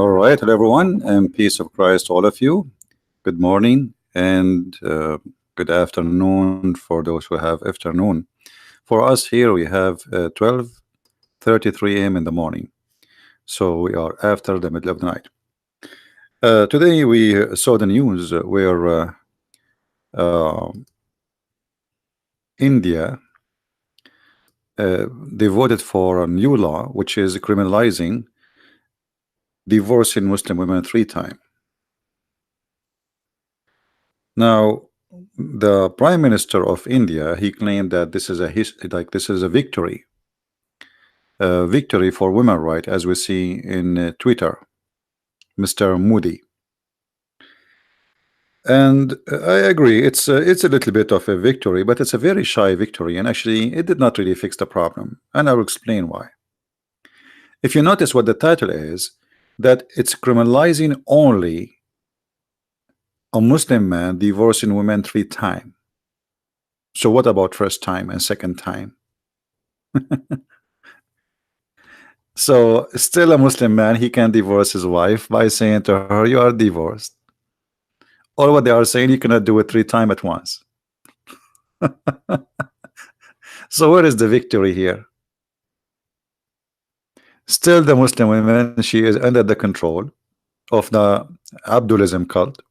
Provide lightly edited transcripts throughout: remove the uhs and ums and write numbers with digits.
All right, hello everyone, and peace of Christ to all of you. Good morning and good afternoon for those who have afternoon. For us here, we have 12:33 a.m. in the morning, so we are after the middle of the night. Today, we saw the news where uh, India they voted for a new law which is criminalizing divorcing Muslim women 3 times. Now, the Prime Minister of India, he claimed that this is this is a victory for women right, as we see in Twitter, Mr. Modi. And I agree, it's a little bit of a victory, but it's a very shy victory, and actually it did not really fix the problem, and I will explain why. If you notice what the title is, that it's criminalizing only a Muslim man divorcing women 3 times. So what about first time and second time? So still a Muslim man, he can divorce his wife by saying to her, you are divorced. Or what they are saying, you cannot do it 3 times at once. So where is the victory here? Still the Muslim woman, she is under the control of the Abdulism cult.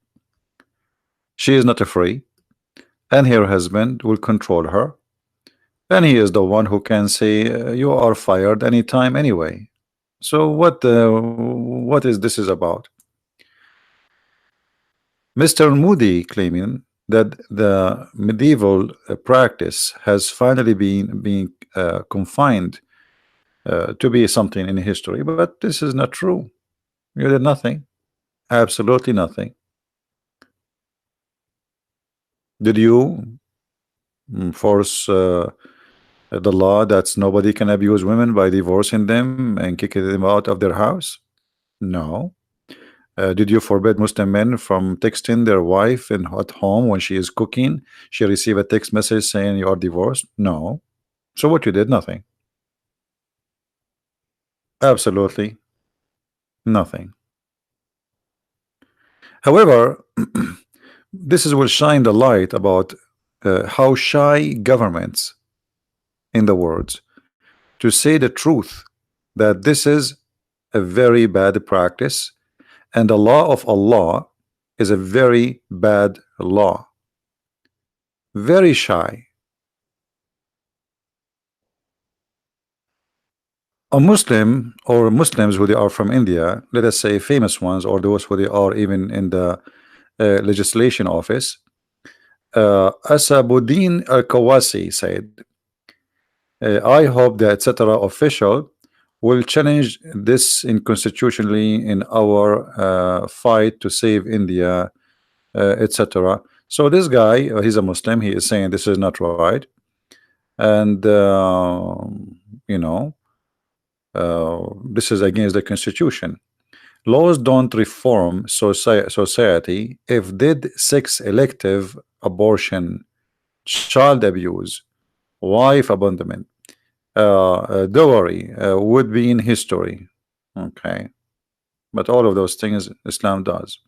She is not free, and her husband will control her, and he is the one who can say you are fired anytime anyway. So what is this is about? Mr. Moody claiming that the medieval practice has finally been confined to be something in history, but this is not true. You did nothing, absolutely nothing. Did you force the law that nobody can abuse women by divorcing them and kicking them out of their house? No. Did you forbid Muslim men from texting their wife at home when she is cooking? She receive a text message saying you are divorced? No. So what you did? Nothing. Absolutely nothing. However, this is will shine the light about how shy governments in the world to say the truth that this is a very bad practice, and the law of Allah is a very bad law. Very shy. A Muslim or Muslims who they are from India, let us say famous ones, or those who they are even in the legislation office, Asabuddin Al-Kawasi said, I hope the etc. official will challenge this inconstitutionally in our fight to save India, etc. So this guy, he's a Muslim, he is saying this is not right, and you know, this is against the constitution. Laws don't reform society if did sex elective abortion, child abuse, wife abandonment, dowry would be in history. Okay, but all of those things Islam does.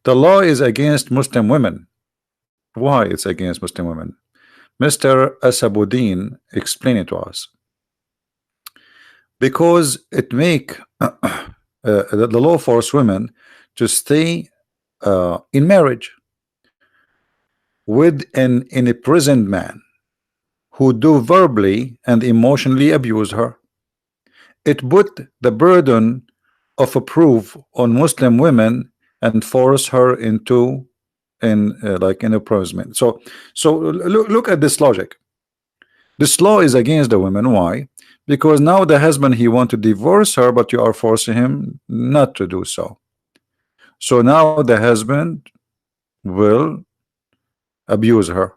The law is against Muslim women. Why it's against Muslim women? Mr. Asabuddin explained it to us. Because it make the law force women to stay in marriage with an imprisoned man who do verbally and emotionally abuse her. It put the burden of a proof on Muslim women and force her into like in imprisonment. So look at this logic. This law is against the women. Why? Because now the husband, he want to divorce her, but you are forcing him not to do so. So now the husband will abuse her.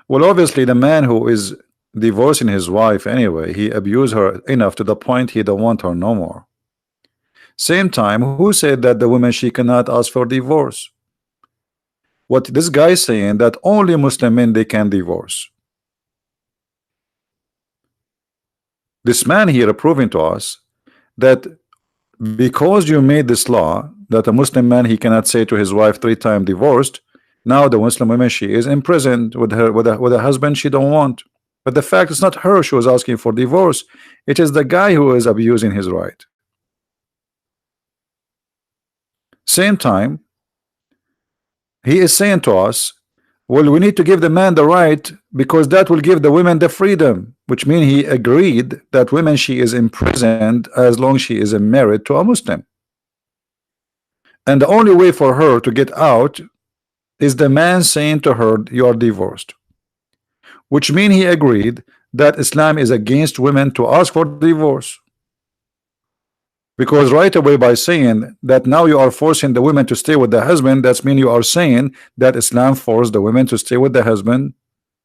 Well, obviously the man who is divorcing his wife anyway, he abused her enough to the point he don't want her no more. Same time, who said that the woman, she cannot ask for divorce? What this guy is saying, that only Muslim men they can divorce. This man here proving to us that because you made this law that a Muslim man, he cannot say to his wife 3 times divorced. Now the Muslim woman, she is imprisoned with her with a husband she don't want. But the fact it's not her she was asking for divorce. It is the guy who is abusing his right. Same time, he is saying to us, well, we need to give the man the right because that will give the women the freedom, which means he agreed that women, she is imprisoned as long as she is married to a Muslim. And the only way for her to get out is the man saying to her, you are divorced. Which means he agreed that Islam is against women to ask for divorce. Because right away, by saying that now you are forcing the women to stay with the husband, that's mean you are saying that Islam forced the women to stay with the husband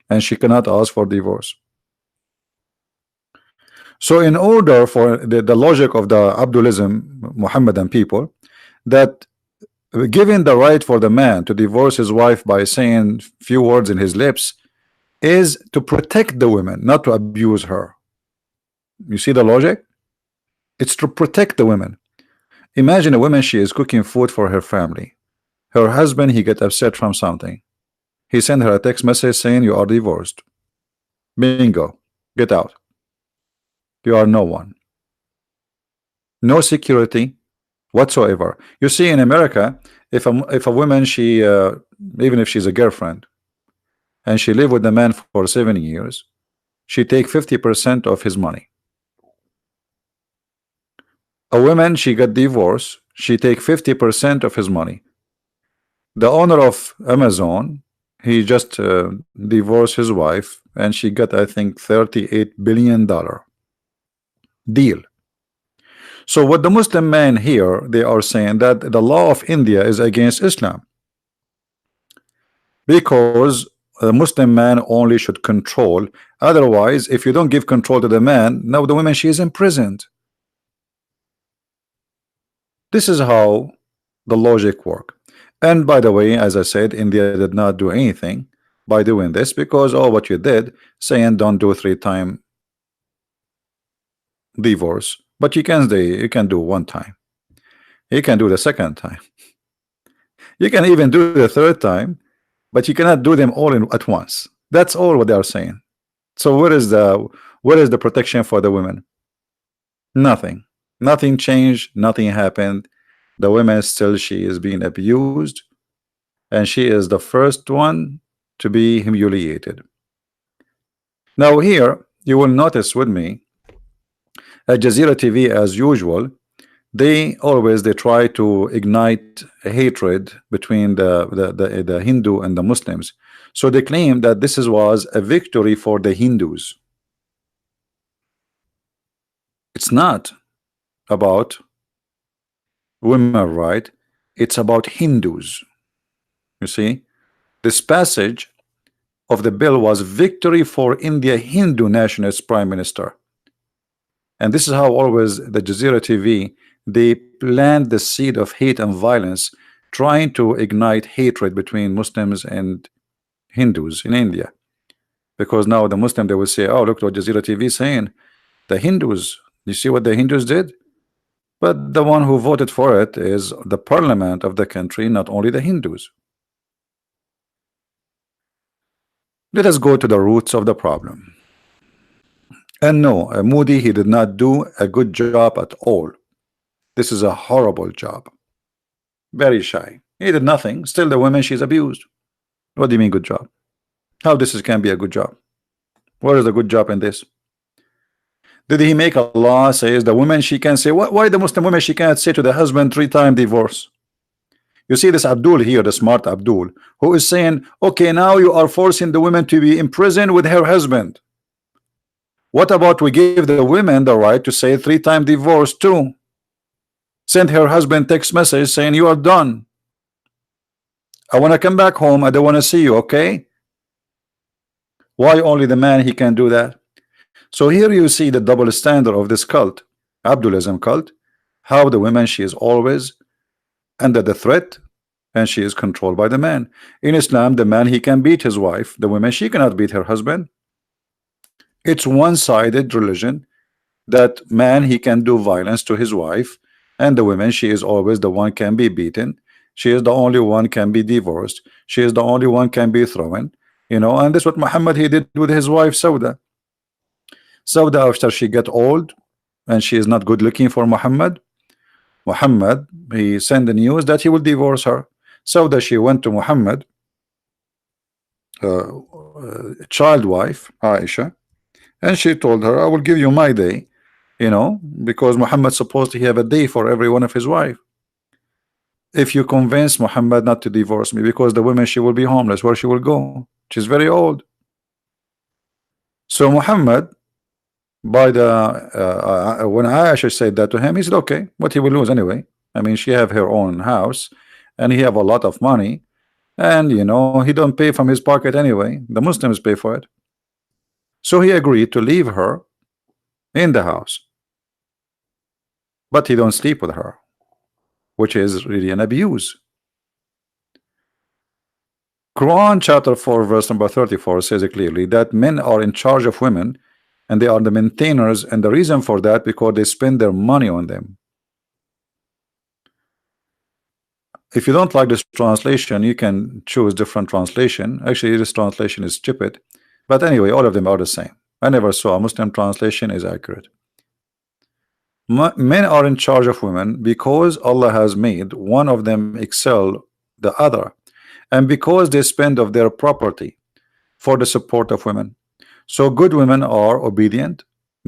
and she cannot ask for divorce. So in order for the logic of the Abdulism Muhammadan people, that giving the right for the man to divorce his wife by saying few words in his lips is to protect the women, not to abuse her. You see the logic? It's to protect the women. Imagine a woman, she is cooking food for her family. Her husband, he get upset from something. He sent her a text message saying you are divorced. Bingo. Get out. You are no one. No security whatsoever. You see in America, if a woman, she even if she's a girlfriend and she live with the man for 7 years, she take 50% of his money. A woman, she got divorced, she take 50% of his money. The owner of Amazon, he just divorced his wife and she got, I think, $38 billion deal. So what the Muslim men here, they are saying that the law of India is against Islam because a Muslim man only should control. Otherwise, if you don't give control to the man, now the woman, she is imprisoned. This is how the logic work. And by the way, as I said, India did not do anything by doing this because what you did, saying don't do 3-time divorce, but you can do 1 time. You can do the 2nd time. You can even do the 3rd time, but you cannot do them all at once. That's all what they are saying. So where is the protection for the women? Nothing. Nothing changed, nothing happened. The woman still, she is being abused, and she is the first one to be humiliated. Now here, you will notice with me, at Jazeera TV as usual, they try to ignite a hatred between the Hindu and the Muslims. So they claim that this was a victory for the Hindus. It's not about women right, it's about Hindus. You see, this passage of the bill was victory for India Hindu nationalist prime minister. And this is how always the Jazeera TV, they plant the seed of hate and violence, trying to ignite hatred between Muslims and Hindus in India. Because now the Muslim, they will say, oh, look what Jazeera TV is saying. The Hindus, you see what the Hindus did? But the one who voted for it is the parliament of the country, not only the Hindus. Let us go to the roots of the problem. And no, Modi, he did not do a good job at all. This is a horrible job. Very shy. He did nothing. Still the woman, she's abused. What do you mean good job? How can be a good job? What is the good job in this? Did he make a law says the woman, she can say, why the Muslim woman, she can't say to the husband 3-time divorce? You see this Abdul here, the smart Abdul, who is saying, okay, now you are forcing the woman to be in prison with her husband. What about we give the women the right to say 3-time divorce too? Send her husband text message saying you are done. I want to come back home. I don't want to see you, okay? Why only the man, he can do that? So here you see the double standard of this cult, Abdulism cult, how the woman, she is always under the threat and she is controlled by the man. In Islam, the man, he can beat his wife. The woman, she cannot beat her husband. It's one-sided religion that man, he can do violence to his wife And the women, she is always the one can be beaten. She is the only one can be divorced. She is the only one can be thrown. And that's what Muhammad he did with his wife Sauda. Sauda, after she got old and she is not good looking for Muhammad he sent the news that he will divorce her. Sauda, she went to Muhammad, child wife Aisha, and she told her, I will give you my day, because Muhammad supposed to have a day for every one of his wife. If you convince Muhammad not to divorce me, because the woman, she will be homeless, where she will go? She's very old. So Muhammad, by the when Aisha said that to him, he said, okay, what he will lose anyway. I mean, she have her own house, and he have a lot of money, and he don't pay from his pocket anyway. The Muslims pay for it. So he agreed to leave her in the house, but he don't sleep with her, which is really an abuse. Quran chapter 4 verse number 34 says it clearly that men are in charge of women, and they are the maintainers, and the reason for that because they spend their money on them. If you don't like this translation, you can choose different translation. Actually, this translation is stupid, but anyway, all of them are the same. I never saw a Muslim translation is accurate. Men are in charge of women because Allah has made one of them excel the other, and because they spend of their property for the support of women. So good women are obedient,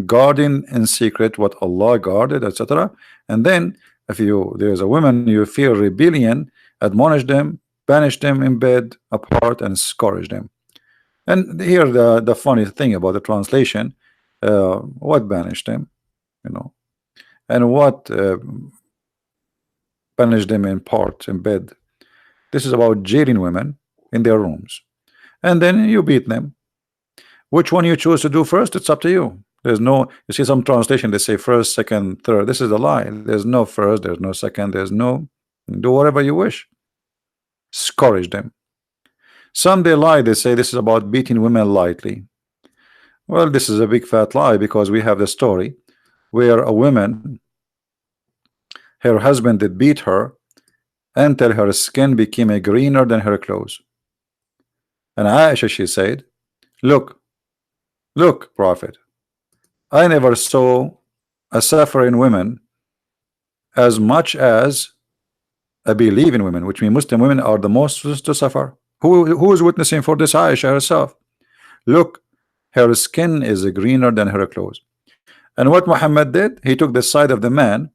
guarding in secret what Allah guarded, etc. And then if there's a woman you fear rebellion, admonish them, banish them in bed apart, and scourge them. And here the funny thing about the translation, what banish them, you know, and what banish them in part in bed. This is about jailing women in their rooms, and then you beat them. Which one you choose to do first, it's up to you. There's no, you see some translation, they say first, second, third. This is a lie. There's no first, there's no second, there's no, do whatever you wish. Scourge them. Some they lie, they say this is about beating women lightly. Well, this is a big fat lie, because we have the story where a woman, her husband did beat her until her skin became a greener than her clothes. And Aisha, she said, look, Prophet, I never saw a suffering woman as much as a believing women, which means Muslim women are the most to suffer. Who is witnessing for this? Aisha herself. Look, her skin is greener than her clothes. And what Muhammad did, he took the side of the man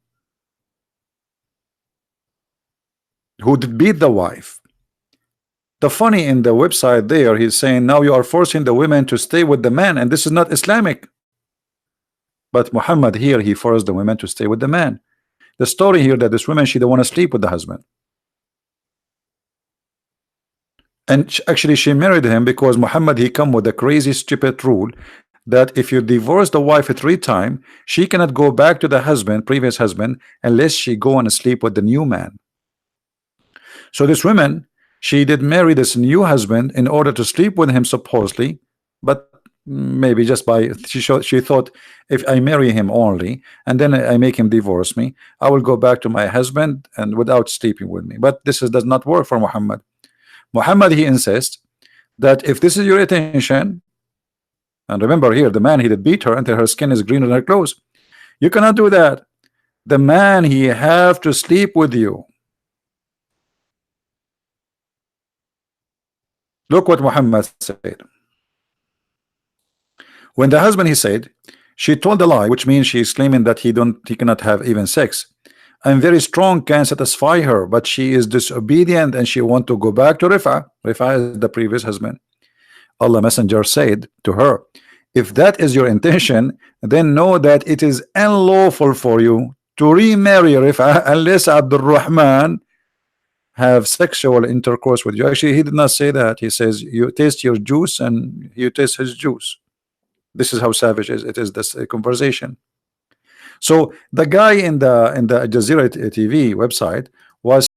who did beat the wife. The funny in the website there, he's saying now you are forcing the women to stay with the man, and this is not Islamic. But Muhammad here, he forced the women to stay with the man. The story here that this woman, she don't want to sleep with the husband. And actually she married him because Muhammad he come with a crazy stupid rule that if you divorce the wife 3 times, she cannot go back to the husband, previous husband, unless she go and sleep with the new man. So this woman, she did marry this new husband in order to sleep with him supposedly, but maybe just by she thought, if I marry him only and then I make him divorce me, I will go back to my husband and without sleeping with me. But this does not work for Muhammad. Muhammad he insists that if this is your intention, and remember here the man he did beat her until her skin is greener than her clothes, you cannot do that. The man he have to sleep with you. Look what Muhammad said. When the husband he said, she told a lie, which means she is claiming that he cannot have even sex. I'm very strong, can satisfy her, but she is disobedient and she want to go back to Rifa. Rifa is the previous husband. Allah Messenger said to her, if that is your intention, then know that it is unlawful for you to remarry Rifa unless Abdul Rahman have sexual intercourse with you. Actually, he did not say that. He says you taste your juice and you taste his juice. This is how savage it is this conversation. So the guy in the Al Jazeera TV website was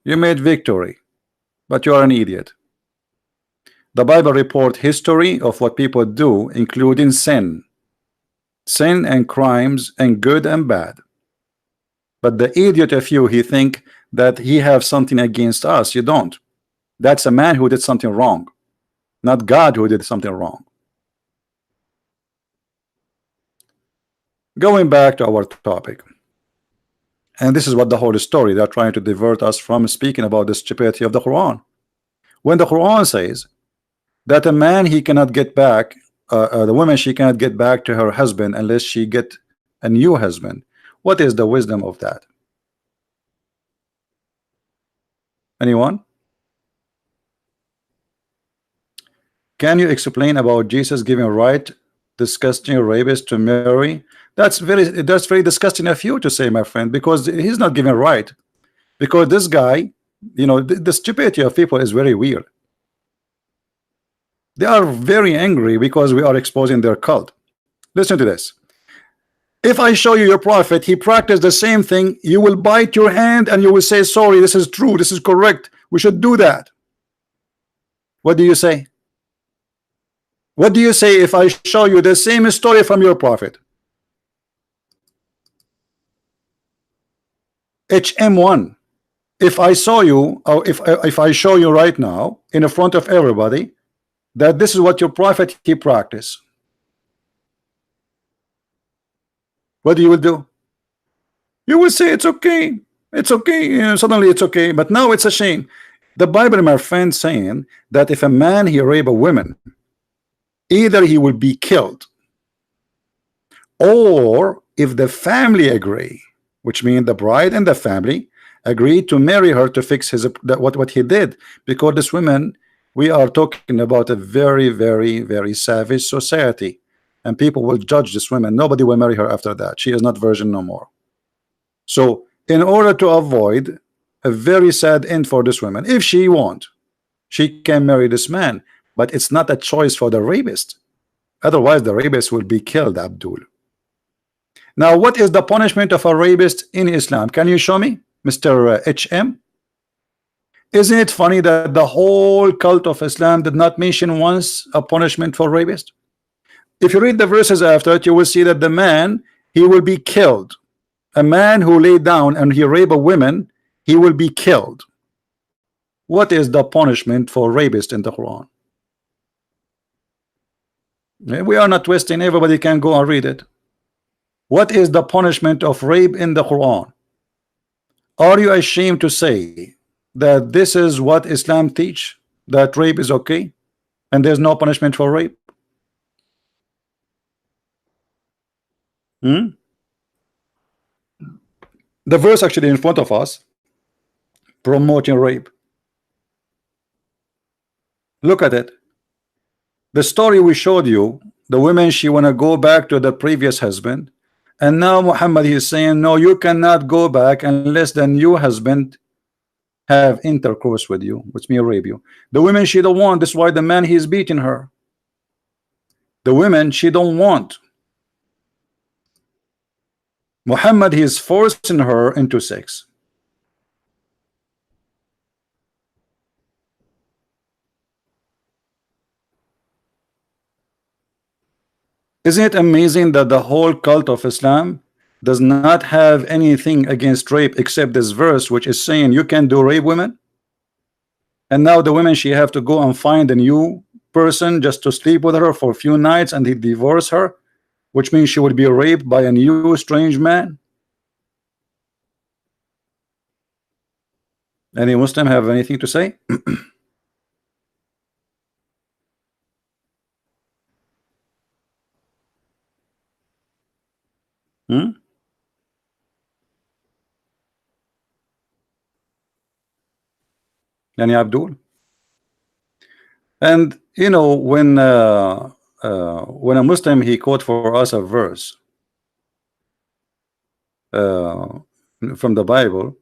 You made victory, but you are an idiot. The Bible report history of what people do, including sin and crimes and good and bad. But the idiot of you, he think that he have something against us. You don't. That's a man who did something wrong, not God who did something wrong. Going back to our topic, and this is what the whole story, they're trying to divert us from speaking about the stupidity of the Quran. When the Quran says that a man, he cannot get back, the woman, she cannot get back to her husband unless she get a new husband, what is the wisdom of that? Anyone? Can you explain about Jesus giving right disgusting rapist to Mary? That's very disgusting of you to say, my friend, because he's not giving right. Because this guy, you know, the stupidity of people is very weird. They are very angry because we are exposing their cult. Listen to this. If I show you your prophet, he practiced the same thing, you will bite your hand and you will say, sorry, this is true, this is correct, we should do that. What do you say? What do you say if I show you the same story from your prophet? HM1. If I saw you, or if I show you right now in front of everybody that this is what your prophet he practiced, what you will do? You will say it's okay, it's okay. You know, suddenly it's okay, but now it's a shame. The Bible, my friend, saying that if a man he rape a woman, either he will be killed, or if the family agree, which means the bride and the family agreed to marry her to fix his what he did, because this woman, we are talking about a very savage society, and people will judge this woman. Nobody will marry her after that. She is not virgin no more. So in order to avoid a very sad end for this woman, if she wants, she can marry this man, but it's not a choice for the rapist. Otherwise the rapist will be killed, Abdul. Now what is the punishment of a rapist in Islam? Can you show me, Mr. HM? Isn't it funny that the whole cult of Islam did not mention once a punishment for rapist? If you read the verses after it, you will see that the man, he will be killed. A man who lay down and he rape a woman, he will be killed. What is the punishment for rapist in the Quran? We are not twisting, everybody can go and read it. What is the punishment of rape in the Quran? Are you ashamed to say that this is what Islam teach, that rape is okay and there's no punishment for rape? The verse actually in front of us promoting rape. Look at it. The story we showed you, the woman, she want to go back to the previous husband, and now Muhammad is saying no, you cannot go back unless the new husband have intercourse with you, which means rape you. The woman, she don't want. That's why the man, he is beating her. The women, she don't want. Muhammad, he is forcing her into sex. Isn't it amazing that the whole cult of Islam does not have anything against rape except this verse, which is saying you can do rape women? And now the women, she have to go and find a new person just to sleep with her for a few nights, and he divorce her, which means she would be raped by a new strange man. Any Muslim have anything to say? Yani Abdul. And you know, when a Muslim he quote for us a verse from the Bible,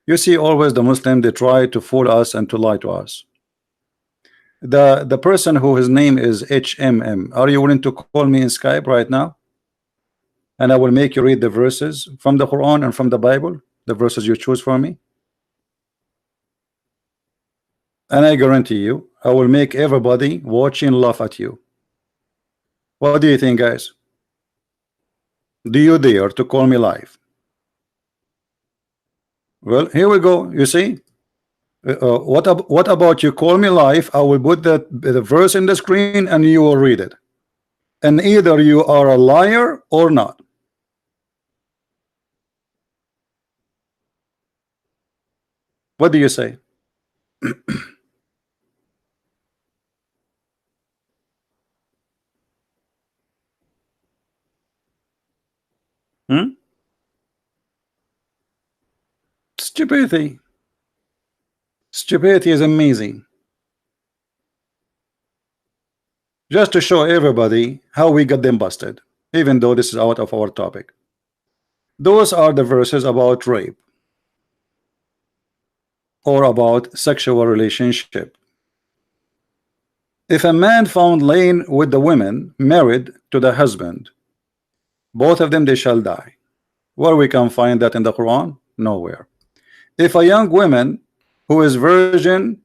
you see always the Muslim, they try to fool us and to lie to us. The person who his name is HMM, are you willing to call me in Skype right now? And I will make you read the verses from the Quran and from the Bible, the verses you choose for me. and I guarantee you I will make everybody watching laugh at you. What do you think, guys? Do you dare to call me live? Well, here we go. You see, what about you call me live? I will put the verse in the screen and you will read it, and either you are a liar or not. What do you say? Hmm? Stupidity. Stupidity is amazing. Just to show everybody how we got them busted, even though this is out of our topic. Those are the verses about rape or about sexual relationship. If a man found laying with the women married to the husband, both of them they shall die. Where we can find that in the Quran? Nowhere. If a young woman who is virgin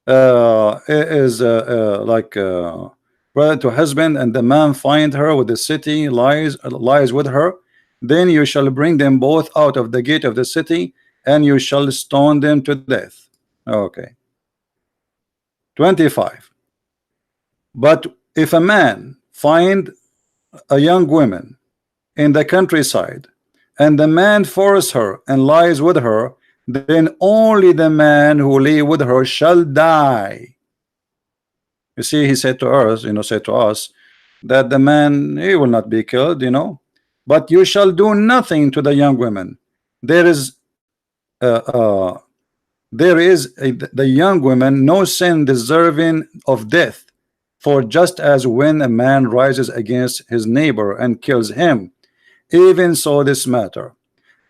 is like brother to husband, and the man find her with the city, lies with her, then you shall bring them both out of the gate of the city, and you shall stone them to death. Okay. 25. But if a man find a young woman in the countryside, and the man force her and lies with her, then only the man who lay with her shall die. You see, he said to us, said to us that the man, he will not be killed, but you shall do nothing to the young women. There is uh, uh, the young women no sin deserving of death, for just as when a man rises against his neighbor and kills him, even so this matter.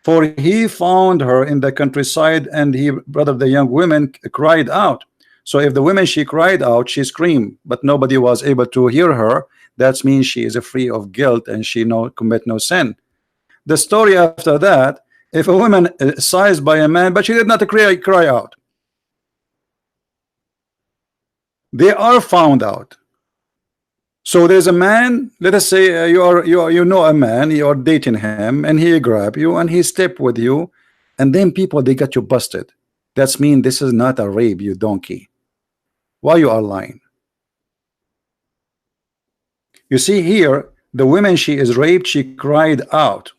For he found her in the countryside, and he, brother, the young women cried out. So if the women she cried out, she screamed, but nobody was able to hear her. That means she is free of guilt and she commit no sin. The story after that, if a woman is sized by a man, but she did not cry out, they are found out. So there's a man, let us say you know a man, you are dating him, and he grab you and he step with you, and then people they got you busted. That's mean this is not a rape, you donkey. Why you are lying? You see here, the woman she is raped, she cried out.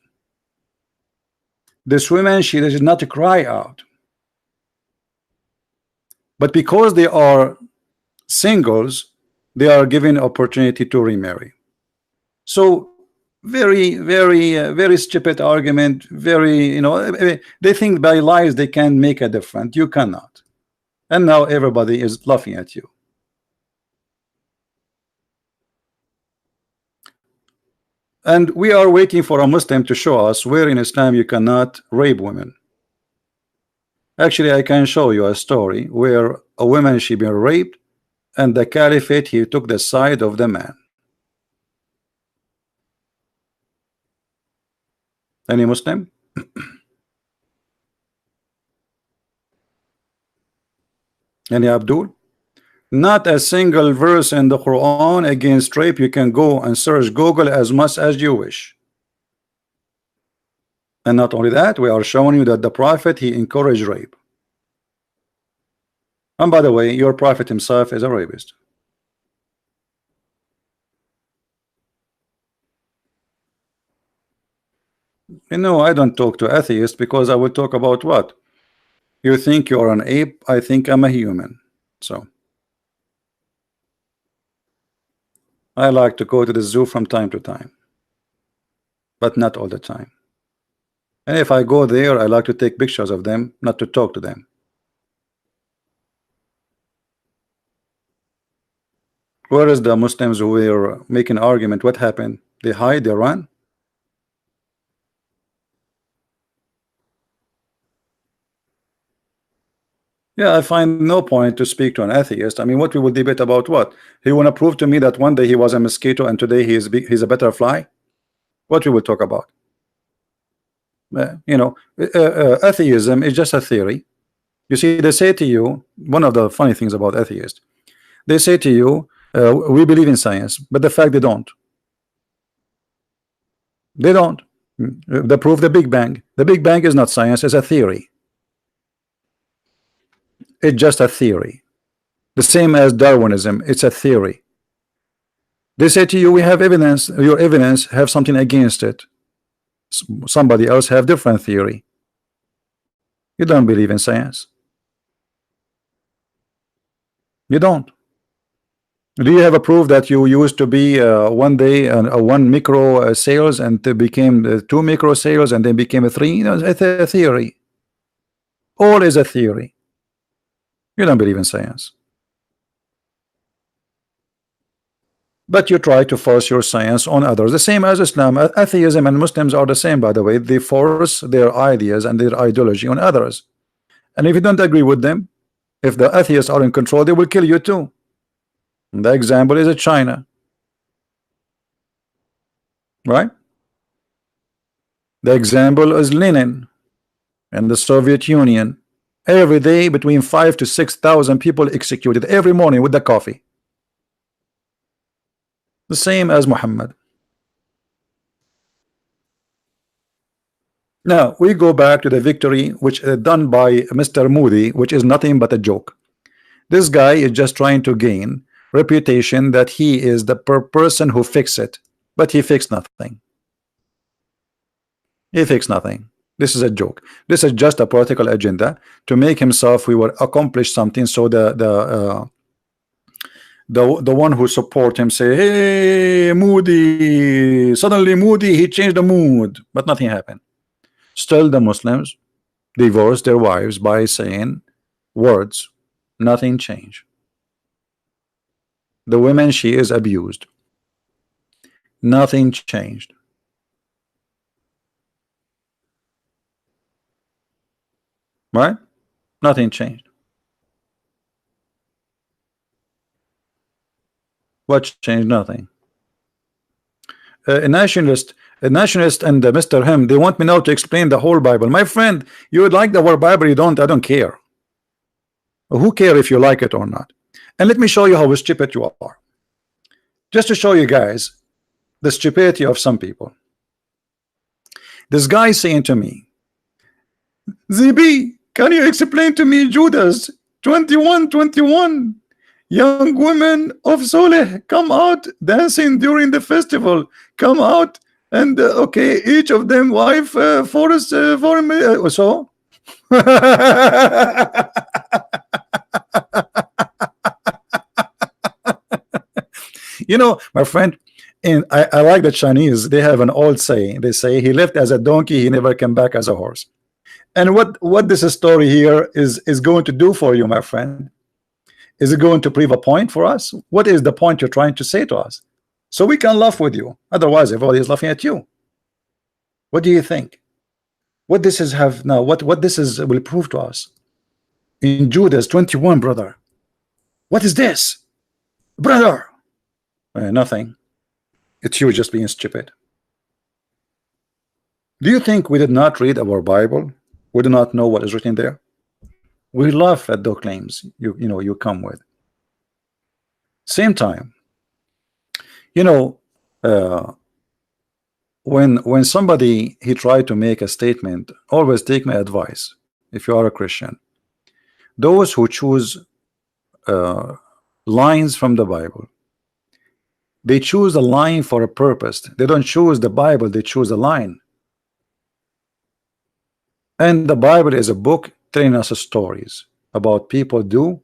This woman she does not cry out, but because they are singles, they are given opportunity to remarry. So very stupid argument. Very, they think by lies they can make a difference. You cannot. And now everybody is laughing at you. And we are waiting for a Muslim to show us where in Islam you cannot rape women. Actually, I can show you a story where a woman she been raped, and the caliphate he took the side of the man. Any Muslim? Any Abdul? Not a single verse in the Quran against rape. You can go and search Google as much as you wish. And not only that, we are showing you that the Prophet he encouraged rape. And by the way, your Prophet himself is a rapist. I don't talk to atheists because I will talk about what? You think you're an ape, I think I'm a human. So I like to go to the zoo from time to time, but not all the time. And if I go there, I like to take pictures of them, not to talk to them. Where is the Muslims who were making argument? What happened? They hide, they run. Yeah, I find no point to speak to an atheist. I mean, what we will debate about what? He want to prove to me that one day he was a mosquito and today he's a butterfly? What we will talk about? Atheism is just a theory. You see, they say to you, one of the funny things about atheists, they say to you, we believe in science, but the fact they don't. They don't. They prove the Big Bang. The Big Bang is not science, it's a theory. It's just a theory. The same as Darwinism, it's a theory. They say to you, we have evidence, your evidence have something against it. Somebody else have different theory. You don't believe in science. You don't. Do you have a proof that you used to be one day a one micro sales and it became two micro sales and then became a three? You know, it's a theory. All is a theory. You don't believe in science. But you try to force your science on others. The same as Islam. Atheism and Muslims are the same, by the way. They force their ideas and their ideology on others. And if you don't agree with them, if the atheists are in control, they will kill you too. And the example is China. Right? The example is Lenin and the Soviet Union. Every day between 5,000 to 6,000 people executed every morning with the coffee. The same as Muhammad. Now we go back to the victory which is done by Mr. Moody, which is nothing but a joke. This guy is just trying to gain reputation that he is the person who fixed it, but he fixed nothing. He fixed nothing. This is a joke. This is just a political agenda to make himself we will accomplish something. So the one who support him say, hey, Moody, suddenly Moody, he changed the mood, but nothing happened. Still the Muslims divorced their wives by saying words. Nothing changed. The women she is abused. Nothing changed. Right? Nothing changed. What changed? Nothing. A nationalist and Mr. Him, they want me now to explain the whole Bible. My friend, you would like the whole Bible, you don't, I don't care. Who care if you like it or not? And let me show you how stupid you are. Just to show you guys the stupidity of some people. This guy saying to me, ZB, can you explain to me Judas 21:21? Young women of Soleh come out dancing during the festival. Come out and okay, each of them wife for me. So you know, my friend, and I like the Chinese. They have an old saying. They say he left as a donkey, he never came back as a horse. And what this story here is going to do for you, my friend? Is it going to prove a point for us? What is the point you're trying to say to us? So we can laugh with you. Otherwise, everybody is laughing at you. What do you think? What this is have now? What this is will prove to us? In Judas 21, brother. What is this, brother? Nothing. It's you just being stupid. Do you think we did not read our Bible? We do not know what is written there? We laugh at those claims you come with. Same time, you know, when somebody he tried to make a statement, always take my advice. If you are a Christian, those who choose lines from the Bible, they choose a line for a purpose. They don't choose the Bible, they choose a line. And the Bible is a book telling us stories about people do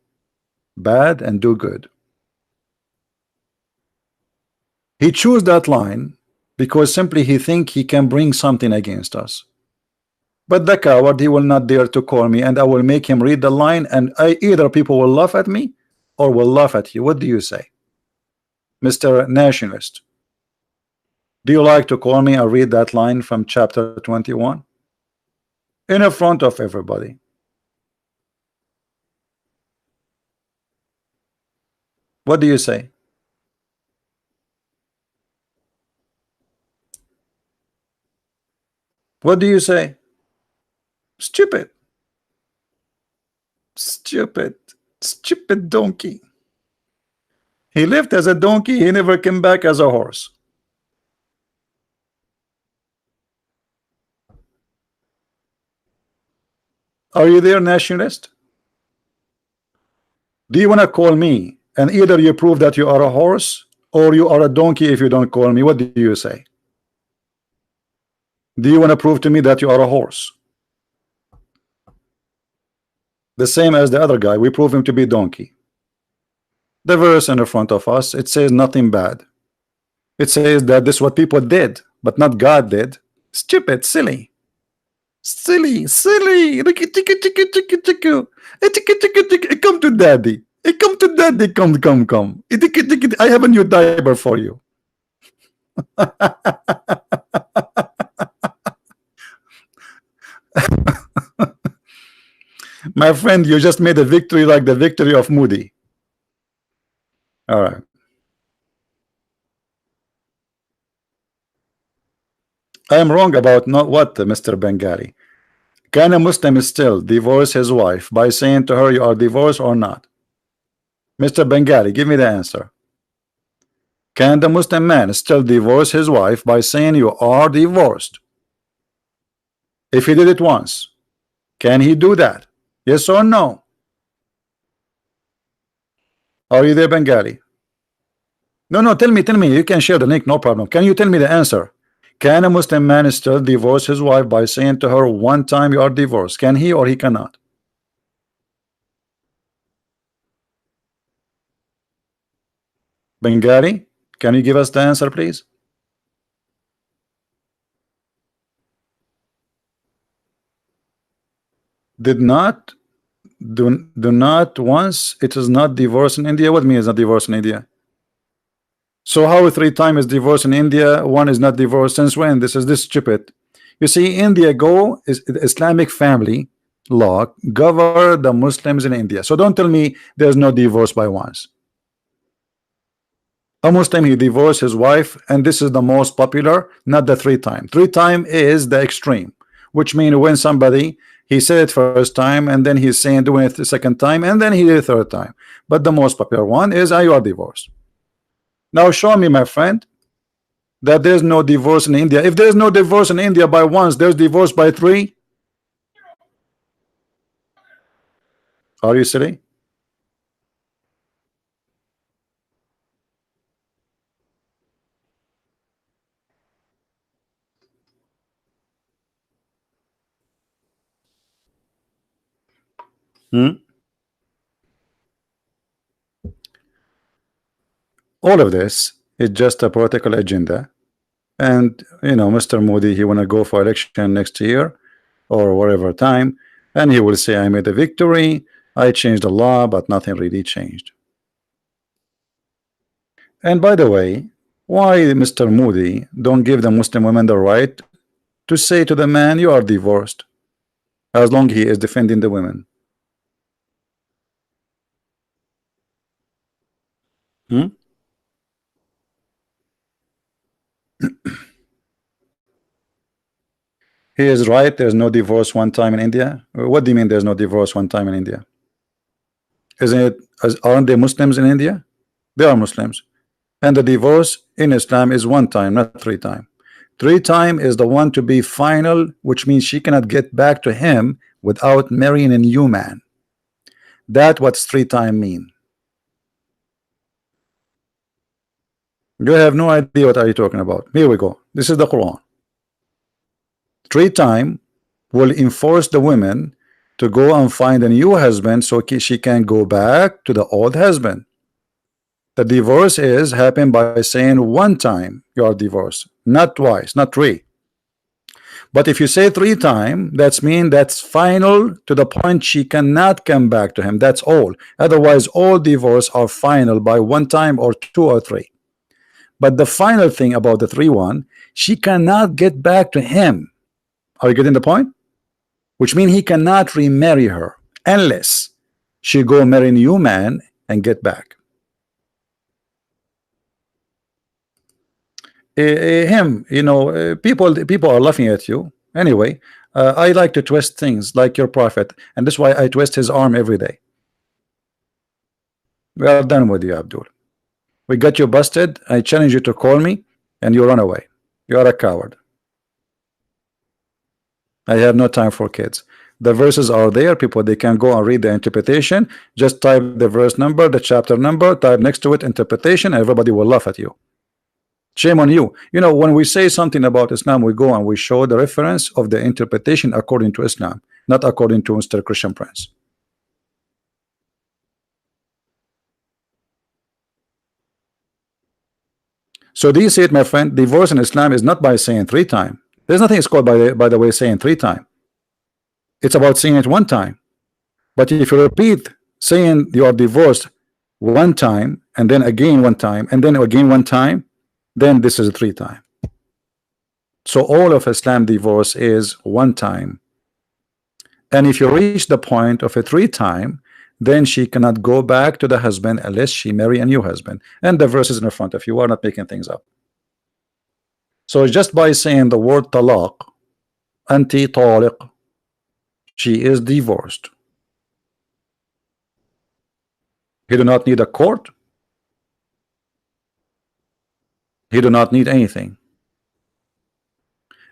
bad and do good. He chose that line because simply he think he can bring something against us. But the coward, he will not dare to call me, and I will make him read the line, and either people will laugh at me or will laugh at you. What do you say, Mr. Nationalist? Do you like to call me and read that line from chapter 21 in front of everybody? What do you say? What do you say? Stupid. Stupid, stupid donkey. He lived as a donkey. He never came back as a horse. Are you there, nationalist? Do you want to call me and either you prove that you are a horse or you are a donkey if you don't call me? What do you say? Do you want to prove to me that you are a horse? The same as the other guy. We prove him to be donkey. The verse in front of us, it says nothing bad. It says that this is what people did, but not God did. Stupid, silly. Silly, silly. Come to daddy. Come to daddy. Come. I have a new diaper for you. My friend, you just made a victory like the victory of Moody. All right. I am wrong about not what, Mr. Bengali. Can a Muslim still divorce his wife by saying to her you are divorced or not? Mr. Bengali, give me the answer. Can the Muslim man still divorce his wife by saying you are divorced? If he did it once, can he do that? Yes or no? Are you there, Bengali? No, tell me. You can share the link, no problem. Can you tell me the answer? Can a Muslim man still divorce his wife by saying to her one time you are divorced? Can he or he cannot? Bengali, can you give us the answer, please? Did not do not once. It is not divorce in India. What means not divorce in India? So how 3 times is divorce in India, one is not divorced? Since when? This stupid. You see, India is the Islamic family law govern the Muslims in India. So don't tell me there's no divorce by once. A Muslim, he divorced his wife, and this is the most popular, not the 3 times. 3 times is the extreme, which means when somebody he said it first time and then he's saying doing it the second time and then he did it third time. But the most popular one is you are divorced. Now show me, my friend, that there's no divorce in India. If there's no divorce in India by once, there's divorce by 3. Are you silly? All of this is just a political agenda. And you know, Mr. Modi, he want to go for election next year or whatever time, and he will say I made a victory, I changed the law, but nothing really changed. And by the way, why Mr. Modi don't give the Muslim women the right to say to the man you are divorced, as long he is defending the women? He is right, there's no divorce one time in India. What do you mean there's no divorce one time in India? Isn't it, aren't they Muslims in India? They are Muslims. And the divorce in Islam is one time, not 3 times. 3 times is the one to be final, which means she cannot get back to him without marrying a new man. That's what 3 times mean. You have no idea what are you talking about. Here we go. This is the Quran. 3 times will enforce the women to go and find a new husband so she can go back to the old husband. The divorce is happened by saying one time you are divorced, not twice, not 3. But if you say 3 times, that's mean that's final to the point she cannot come back to him. That's all. Otherwise, all divorce are final by 1 time or 2 or 3. But the final thing about the 3 one, she cannot get back to him. Are you getting the point? Which means he cannot remarry her unless she go marry a new man and get back. Him, you know, people are laughing at you. Anyway, I like to twist things like your prophet, and that's why I twist his arm every day. We are done with you, Abdul. We got you busted. I challenge you to call me, and you run away. You are a coward. I have no time for kids. The verses are there. People, they can go and read the interpretation. Just type the verse number, the chapter number, type next to it interpretation. Everybody will laugh at you. Shame on you. You know, when we say something about Islam, we go and we show the reference of the interpretation according to Islam, not according to Mr. Christian Prince. So do you see it, my friend? Divorce in Islam is not by saying 3 times. There's nothing it's called by the way saying 3 times. It's about saying it 1 time. But if you repeat saying you are divorced 1 time, and then again 1 time, and then again 1 time, then this is 3 times. So all of Islam divorce is 1 time. And if you reach the point of a 3 time, then she cannot go back to the husband unless she marry a new husband. And the verse is in front of you. Are not making things up. So just by saying the word talaq, anti taliq, she is divorced. He do not need a court. He do not need anything.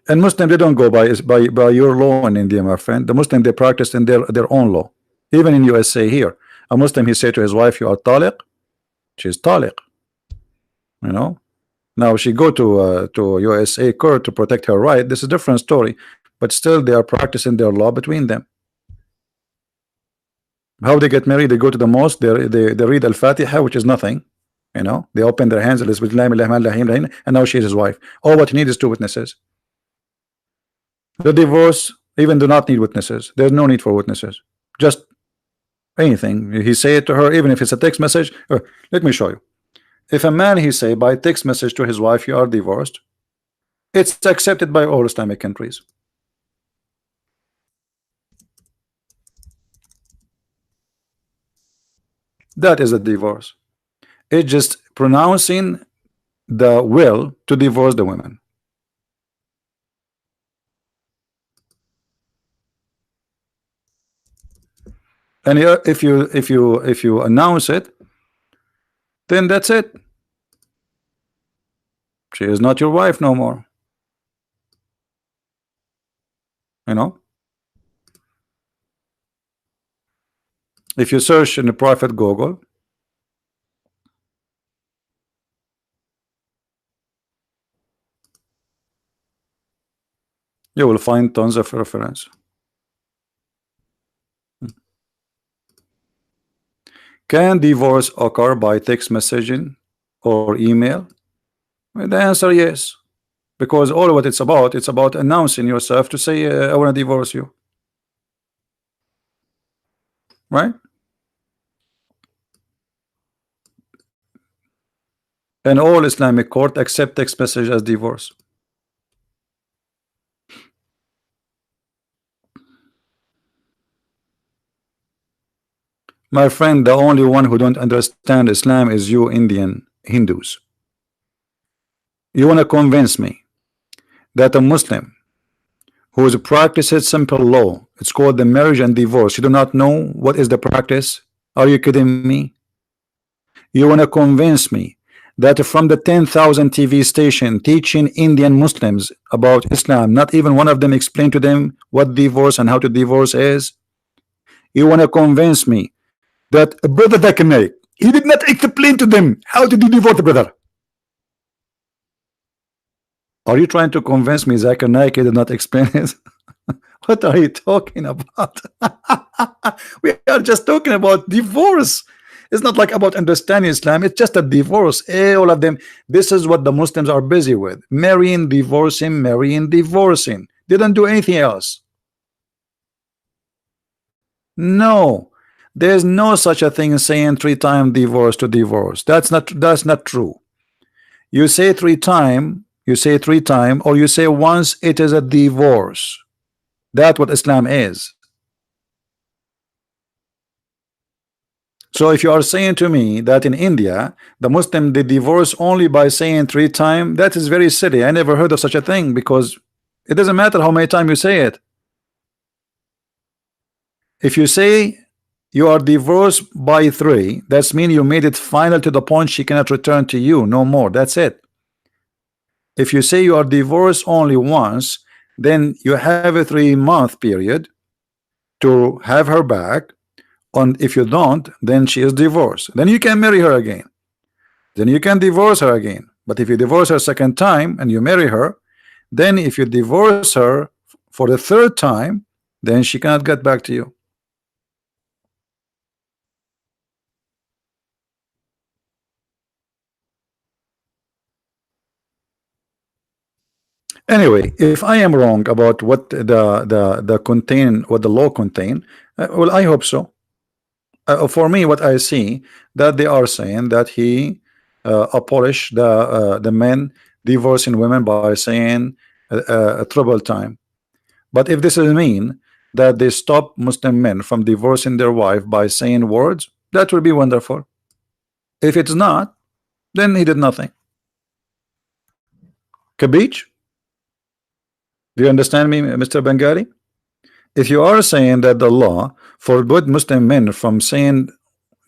And Muslim, they don't go by your law in India, my friend. The Muslim, they practice in their own law. Even in USA here, a Muslim, he say to his wife, you are taliq, she's taliq. You know, now she go to USA court to protect her right. This is a different story, but still they are practicing their law between them. How they get married? They go to the mosque, they read Al-Fatiha, which is nothing. You know, they open their hands, and now she is his wife. All what you need is 2 witnesses. The divorce even do not need witnesses. There's no need for witnesses. Just anything he say it to her, even if it's a text message. Let me show you. If a man he say by text message to his wife, you are divorced, it's accepted by all Islamic countries. That is a divorce. It's just pronouncing the will to divorce the women. And if you announce it, then that's it. She is not your wife no more. You know, if you search in the private Google, you will find tons of reference. Can divorce occur by text messaging or email? Well, the answer yes, because all of what it's about announcing yourself to say I want to divorce you, right? And all Islamic court accept text message as divorce. My friend, the only one who don't understand Islam is you Indian Hindus. You want to convince me that a Muslim who practices simple law, it's called the marriage and divorce, you do not know what is the practice? Are you kidding me? You want to convince me that from the 10,000 TV station teaching Indian Muslims about Islam, not even one of them explained to them what divorce and how to divorce is? You want to convince me that brother Zakir, he did not explain to them how to do divorce, brother? Are you trying to convince me Zakir Naik did not explain it? What are you talking about? We are just talking about divorce. It's not like about understanding Islam. It's just a divorce. All of them. This is what the Muslims are busy with: marrying, divorcing, marrying, divorcing. They don't do anything else. No, there's no such a thing as saying 3 times divorce to divorce. That's not true. You say 3 times. You say 3 times, or you say once. It is a divorce. That's what Islam is. So if you are saying to me that in India the Muslim they divorce only by saying 3 times, that is very silly. I never heard of such a thing, because it doesn't matter how many times you say it. If you say you are divorced by 3. That's mean you made it final to the point she cannot return to you no more. That's it. If you say you are divorced only once, then you have a 3-month period to have her back. And if you don't, then she is divorced. Then you can marry her again. Then you can divorce her again. But if you divorce her second time and you marry her, then if you divorce her for the 3rd time, then she cannot get back to you. Anyway, if I am wrong about what the contain what the law contain, well, I hope so. For me, what I see that they are saying that he abolish the men divorcing women by saying a triple time. But if this is mean that they stop Muslim men from divorcing their wife by saying words, that would be wonderful. If it's not, then he did nothing. Kabich, do you understand me, Mr. Bengali? If you are saying that the law forbid Muslim men from saying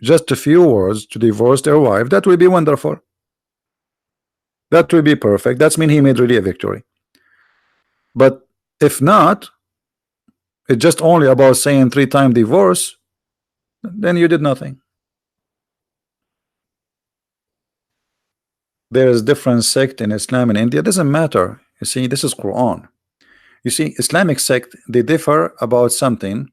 just a few words to divorce their wife, that will be wonderful. That will be perfect. That's mean he made really a victory. But if not, it's just only about saying 3-time divorce, then you did nothing. There is different sect in Islam in India. It doesn't matter. You see, this is Quran. You see, Islamic sect, they differ about something.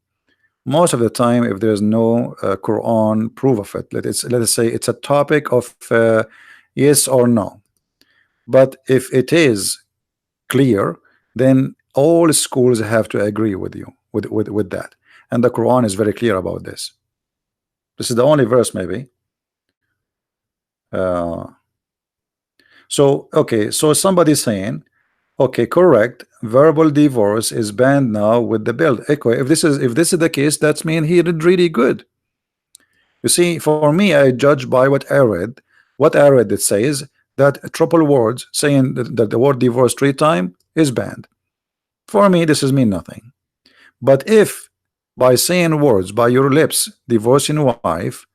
Most of the time, if there's no Quran proof of it, let's say it's a topic of yes or no. But if it is clear, then all schools have to agree with you with that. And the Quran is very clear about this. This is the only verse, maybe. So okay, so somebody's saying, okay, correct, verbal divorce is banned now with the bill. Okay, if this is the case, that's mean he did really good. You see, for me, I judge by what I read. What I read, it says that triple words saying that the word divorce 3 times is banned. For me, this is mean nothing. But if by saying words by your lips divorcing wife,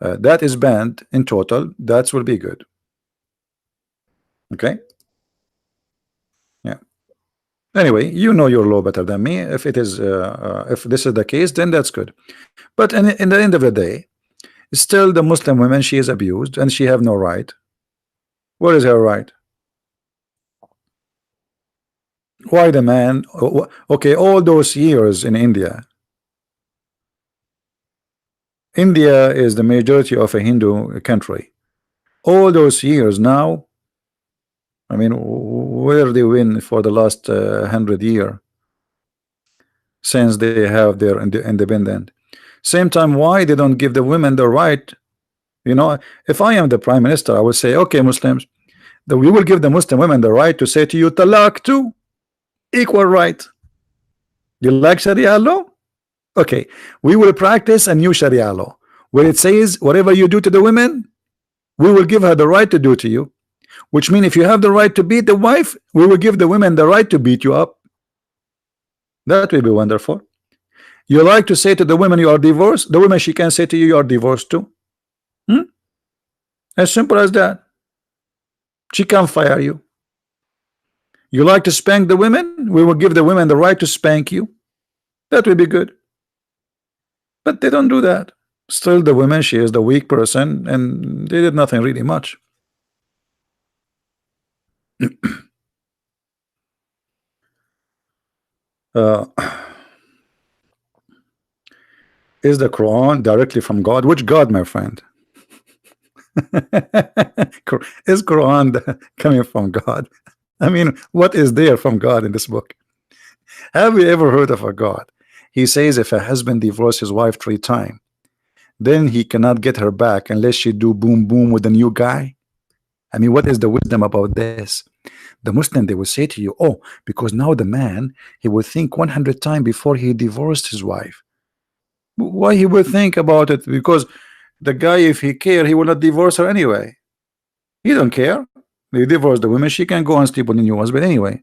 that is banned in total, that will be good. Okay. Yeah. Anyway, you know your law better than me. If it is, if this is the case, then that's good. But in the end of the day, still the Muslim woman, she is abused and she have no right. Where is her right? Why the man? Okay, all those years in India. India is the majority of a Hindu country. All those years now, I mean, where they win for the last 100 years since they have their independent. Same time, why they don't give the women the right? You know, if I am the prime minister, I would say, okay, Muslims, that we will give the Muslim women the right to say to you, talaq too, equal right. You like Sharia law? Okay, we will practice a new Sharia law where it says whatever you do to the women, we will give her the right to do to you. Which means if you have the right to beat the wife, we will give the women the right to beat you up. That will be wonderful. You like to say to the women you are divorced, the woman she can say to you are divorced too. As simple as that. She can fire you. You like to spank the women, we will give the women the right to spank you. That will be good. But they don't do that. Still the woman, she is the weak person and they did nothing really much. Is the Quran directly from God? Which God, my friend? Is Quran coming from God? I mean, what is there from God in this book? Have you ever heard of a God? He says if a husband divorces his wife 3 times, then he cannot get her back unless she do boom boom with a new guy. I mean, what is the wisdom about this? The Muslim, they will say to you, oh, because now the man, he will think 100 times before he divorced his wife. Why he will think about it? Because the guy, if he care, he will not divorce her anyway. He don't care. They divorce the woman, she can go and sleep with a new husband anyway.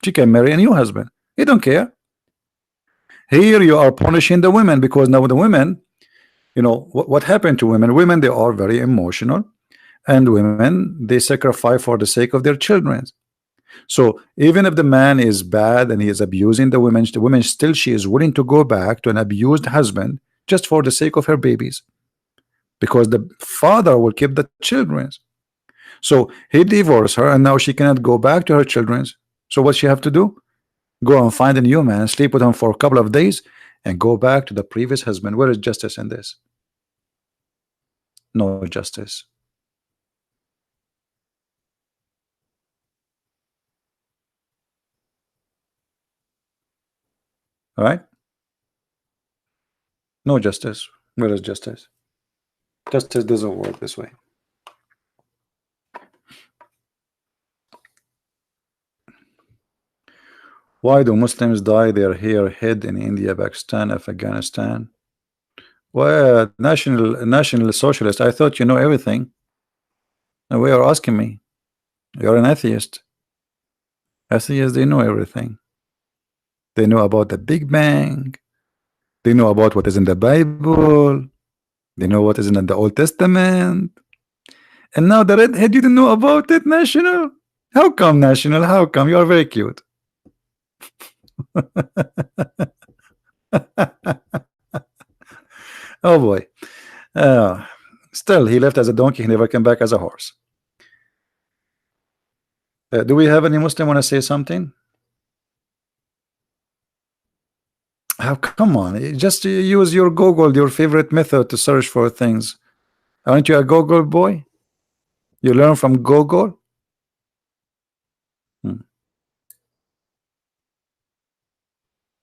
She can marry a new husband. He don't care. Here you are punishing the women, because now the women, what happened to women? Women, they are very emotional, and women, they sacrifice for the sake of their children. So even if the man is bad and he is abusing the women still, she is willing to go back to an abused husband just for the sake of her babies, because the father will keep the children. So he divorced her, and now she cannot go back to her children. So what she have to do? Go and find a new man, sleep with him for a couple of days, and go back to the previous husband. Where is justice in this? No justice. All right? No justice. Where is justice? Justice doesn't work this way. Why do Muslims dye their hair red in India, Pakistan, Afghanistan? Well, national socialist. I thought you know everything. And why are asking me? You're an atheist. Atheists, they know everything. They know about the Big Bang. They know about what is in the Bible. They know what is in the Old Testament. And now the redhead, you didn't know about it, National? How come, National? How come? You are very cute. Oh boy. Still, he left as a donkey. He never came back as a horse. Do we have any Muslim want to say something? How come on? Just use your Google, your favorite method to search for things. Aren't you a Google boy? You learn from Google?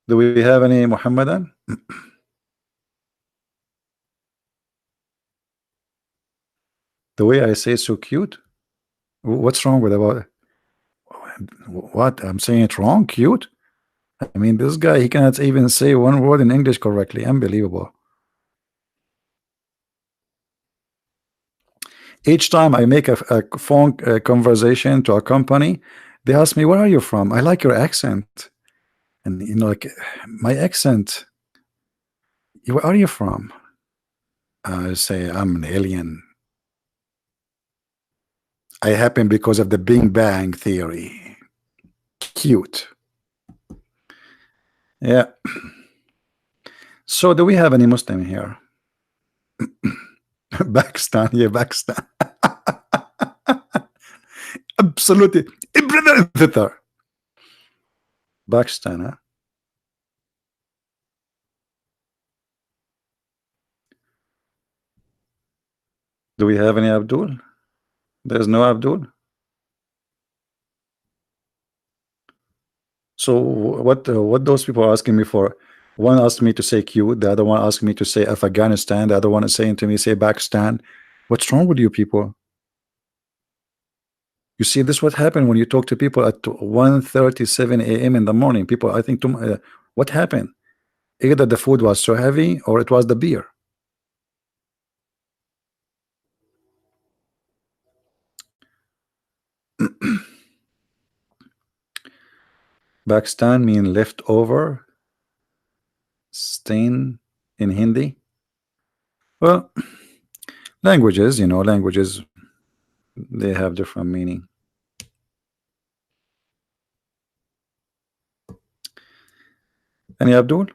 Do we have any Muhammadan? The way I say so cute? What's wrong with about what? I'm saying it wrong? Cute? I mean, this guy, he cannot even say one word in English correctly. Unbelievable. Each time I make a phone conversation to a company, they ask me, where are you from? I like your accent. And like my accent, where are you from? I say, I'm an alien. I happen because of the Big Bang theory. Cute. Yeah. So do we have any Muslim here? Pakistan, yeah, Pakistan. Absolutely. Brother. Pakistan, huh? Do we have any Abdul? There's no Abdul. So what those people are asking me for? One asked me to say cute, the other one asked me to say Afghanistan, the other one is saying to me say Pakistan. What's wrong with you people? You see, this what happened when you talk to people at 1:37 a.m. in the morning. People, I think, what happened? Either the food was so heavy or it was the beer. Pakistan mean leftover, stain in Hindi. Well, languages, languages, they have different meaning. Any Abdul?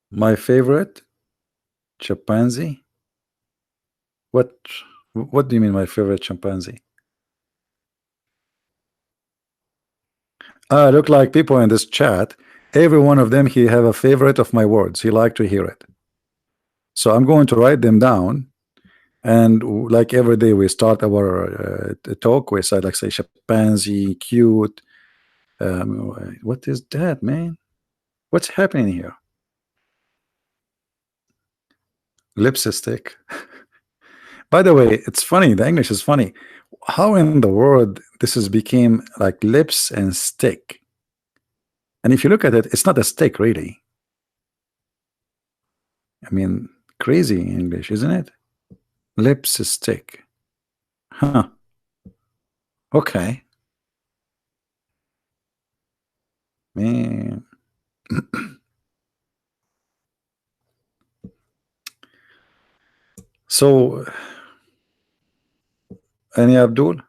My favorite chimpanzee? What what do you mean my favorite chimpanzee? Look like people in this chat, every one of them he have a favorite of my words. He like to hear it. So I'm going to write them down, and like every day we start our talk, we say like say chimpanzee, cute. What is that, man? What's happening here? Lipstick. By the way, it's funny. The English is funny. How in the world this has became like lips and stick? And if you look at it, it's not a stick really. I mean, crazy English, isn't it? Lipstick. Huh. Okay. Man. So, any Abdul?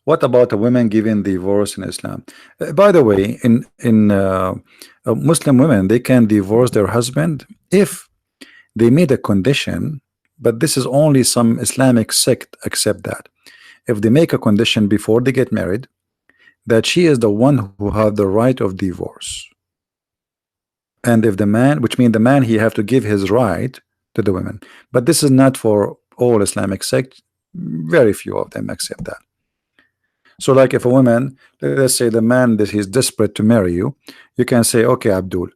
What about a woman giving divorce in Islam? By the way, in Muslim women, they can divorce their husband if they made a condition, but this is only some Islamic sect accept that. If they make a condition before they get married, that she is the one who have the right of divorce. And if the man, which means the man, he have to give his right to the women. But this is not for all Islamic sects. Very few of them accept that. So like if a woman, let's say the man that he's desperate to marry you, you can say, okay, Abdul,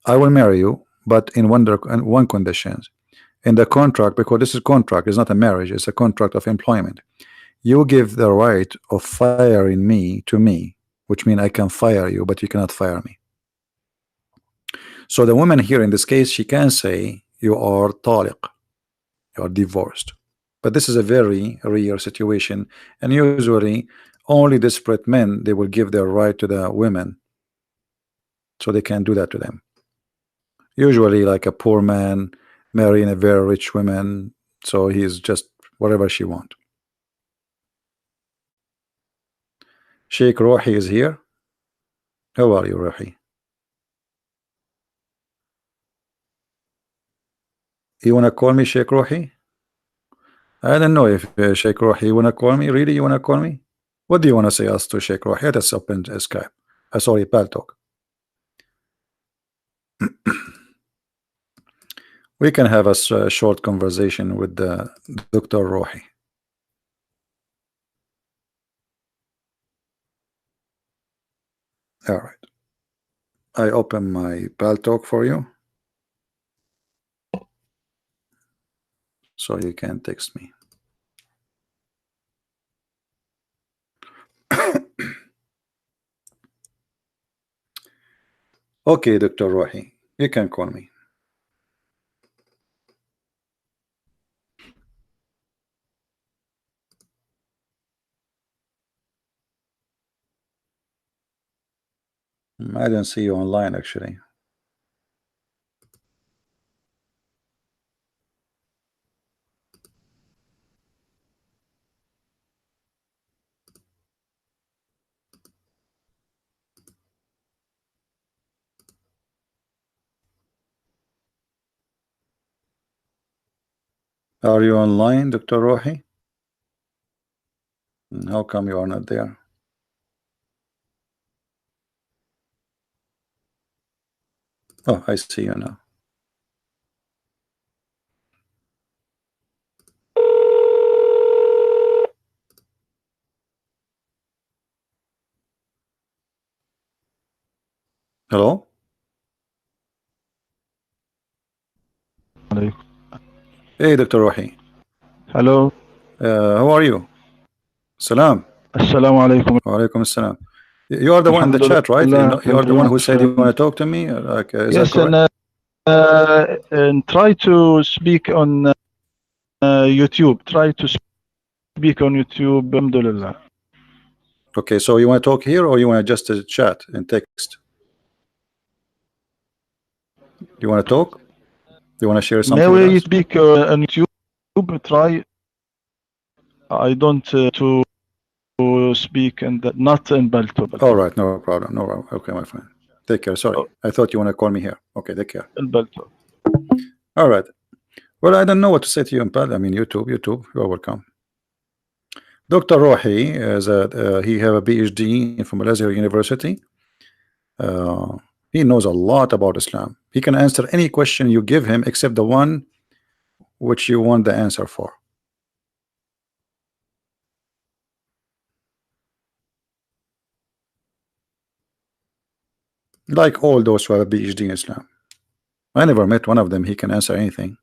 I will marry you, but in one condition. In the contract, because this is contract, it's not a marriage, it's a contract of employment. You give the right of firing me to me, which means I can fire you, but you cannot fire me. So the woman here in this case, she can say you are taliq, you are divorced. But this is a very rare situation, and usually only desperate men, they will give their right to the women, so they can do that to them. Usually like a poor man marrying a very rich woman, so he's just whatever she want. Sheikh Rohi is here. How are you, Rohi? You wanna call me Sheikh Rohi? I don't know if Sheikh Rohi, you wanna call me? Really, you wanna call me? What do you wanna say us to Sheikh Rohi? Let us open Skype. Sorry, Paltalk. We can have a short conversation with Dr. Rohi. All right. I open my Paltalk for you, so you can text me. Okay, Dr. Rohi, you can call me. I don't see you online actually. Are you online, Dr. Rohi? How come you are not there? Oh, I see you now. Hello? Hey, Dr. Rohi. Hello. How are you? Salam. Assalamu alaikum. Wa alaikum assalam. You are the one in the chat, right? Alhamdulillah. You are Thank the you one who much. said you want to talk to me? Like, is that Yes, correct? and try to speak on YouTube. Try to speak on YouTube. Alhamdulillah. Okay, so you want to talk here or you want to just chat and text? You want to talk? You want to share May something with we us? speak on YouTube? Try. I don't to speak and not in Balto. All right, no problem. No problem. Okay, my friend. Take care. Sorry. I thought you want to call me here. Okay, take care. In Balto. All right. Well, I don't know what to say to you in Pal. I mean, YouTube, you are welcome. Dr. Rohi is he have a PhD from Al-Azhar University. He knows a lot about Islam. He can answer any question you give him except the one which you want the answer for. Like all those who have a PhD in Islam. I never met one of them. He can answer anything.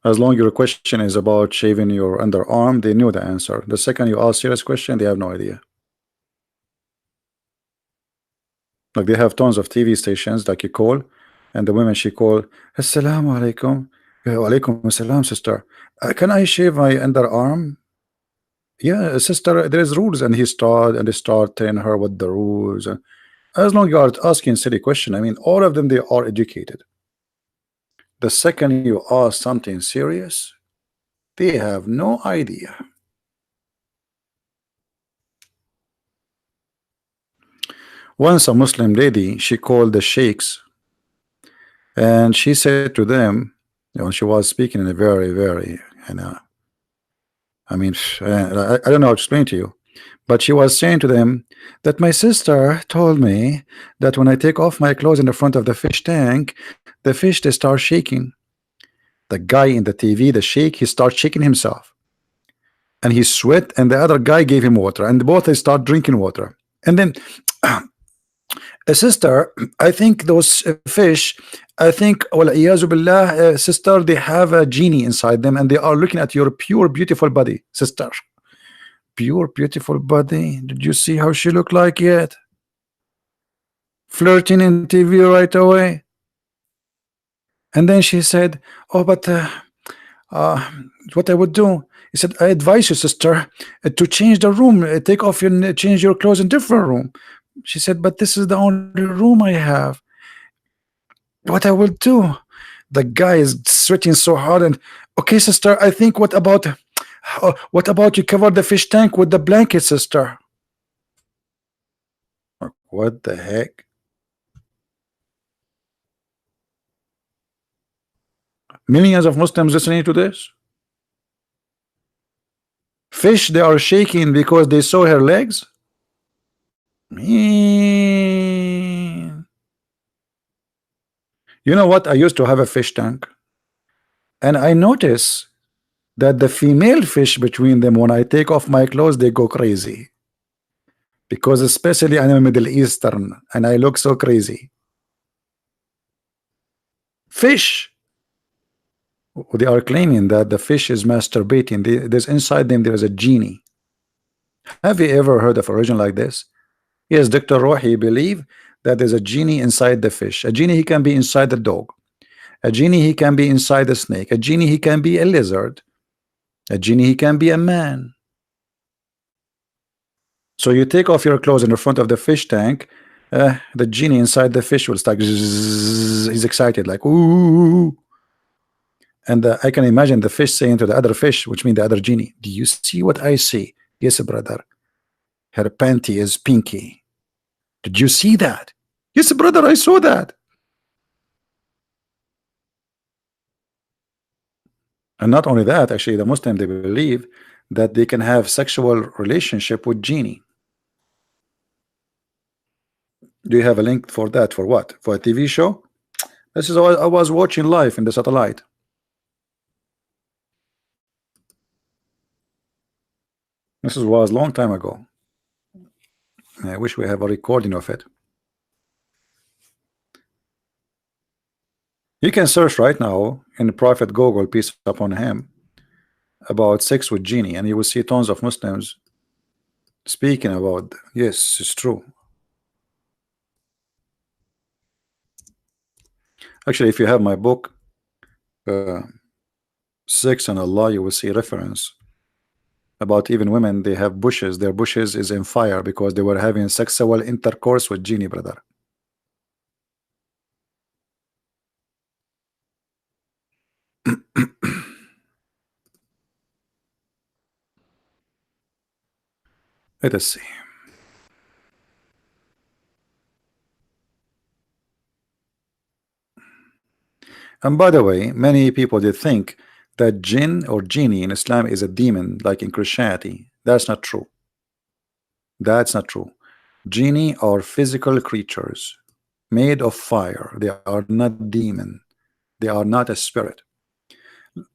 As long your question is about shaving your underarm, they knew the answer. The second you ask serious question, they have no idea. Like they have tons of TV stations, like you call, and the women she call, Assalamu alaikum. Wa alaikum assalam, sister. Can I shave my underarm? Yeah, sister, there is rules, and they start telling her what the rules. As long you are asking silly question, I mean, all of them they are educated. The second you ask something serious, they have no idea. Once a Muslim lady, she called the sheikhs, and she said to them, she was speaking in a very, I mean, I don't know how to explain to you, but she was saying to them that my sister told me that when I take off my clothes in the front of the fish tank, the fish they start shaking. The guy in the TV, the sheikh, he starts shaking himself, and he sweat, and the other guy gave him water, and both they start drinking water, and then a sister, I think those fish, I think, well, billah, sister, they have a genie inside them, and they are looking at your pure, beautiful body, sister. Pure, beautiful body. Did you see how she looked like yet? Flirting in TV right away. And then she said, "Oh, but what I would do?" He said, "I advise you, sister, to change the room, take off your, change your clothes in different room." She said, "But this is the only room I have. What I will do?" The guy is sweating so hard, and okay, sister, I think what about you cover the fish tank with the blanket, sister? What the heck? Millions of Muslims listening to this. Fish, they are shaking because they saw her legs. Man. You know what? I used to have a fish tank, and I notice that the female fish between them, when I take off my clothes, they go crazy. Because especially I'm a Middle Eastern and I look so crazy. Fish, they are claiming that the fish is masturbating. There's inside them, there's a genie. Have you ever heard of a religion like this? Yes, Dr. Rohi believe that there's a genie inside the fish. A genie, he can be inside the dog. A genie, he can be inside the snake. A genie, he can be a lizard. A genie, he can be a man. So you take off your clothes in the front of the fish tank, the genie inside the fish will start. He's excited, like ooh. And I can imagine the fish saying to the other fish, which means the other genie, "Do you see what I see?" "Yes, brother. Her panty is pinky." "Did you see that?" "Yes, brother, I saw that." And not only that, actually, the Muslim, they believe that they can have sexual relationship with genie. Do you have a link for that? For what? For a TV show? This is all I was watching live in the satellite. This was a long time ago. I wish we have a recording of it. You can search right now in Prophet Google, peace upon him, about sex with genie, and you will see tons of Muslims speaking about. Yes, it's true. Actually, if you have my book, Sex and Allah, you will see reference about even women. They have bushes. Their bushes is in fire because they were having sexual intercourse with genie, brother. Let us see. And by the way, many people they think that jinn or genie in Islam is a demon, like in Christianity. That's not true. That's not true. Genie are physical creatures made of fire. They are not demon. They are not a spirit.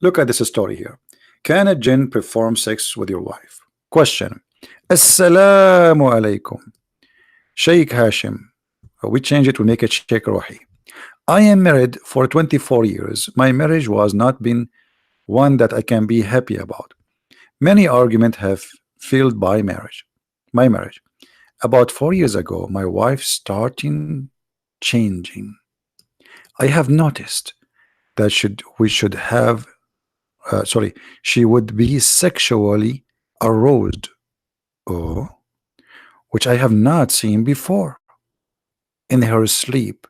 Look at this story here. Can a jinn perform sex with your wife? Question. Assalamu alaikum. Sheikh Hashim. We change it, we make it Sheikh Rohi. I am married for 24 years. My marriage was not been one that I can be happy about. Many arguments have failed by marriage. My marriage. About 4 years ago, my wife starting changing. I have noticed that we should have sorry, she would be sexually aroused, oh, which I have not seen before, in her sleep.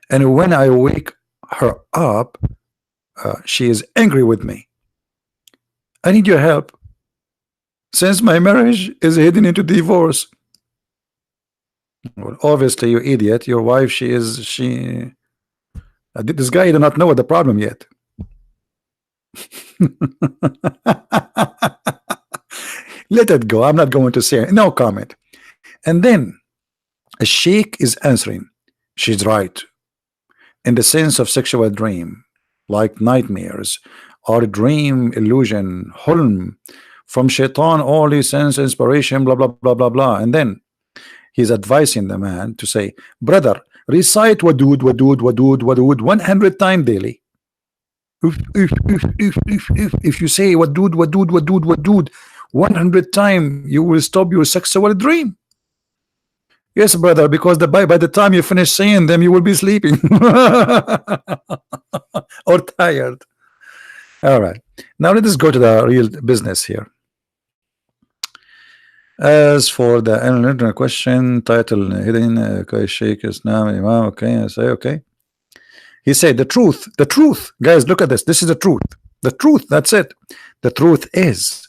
And when I wake her up, she is angry with me. I need your help since my marriage is heading into divorce. Well, obviously, you idiot. Your wife, she. This guy did not know the problem yet. Let it go. I'm not going to say no comment. And then a sheikh is answering. She's right. In the sense of sexual dream, like nightmares or dream illusion, hulm, from shaitan, only sense inspiration, blah blah blah blah blah. And then he's advising the man to say, brother, recite wadud, wadud, wadud, wadud 100 times daily. If you say wadud, wadud, wadud, wadud 100 times, you will stop your sexual dream. Yes, brother, because by the time you finish saying them, you will be sleeping or tired. All right. Now let us go to the real business here. As for the another question, title hidden, okay, Sheikh Islam Imam, okay, I say okay. He said the truth, guys, look at this. This is the truth. That's it. The truth is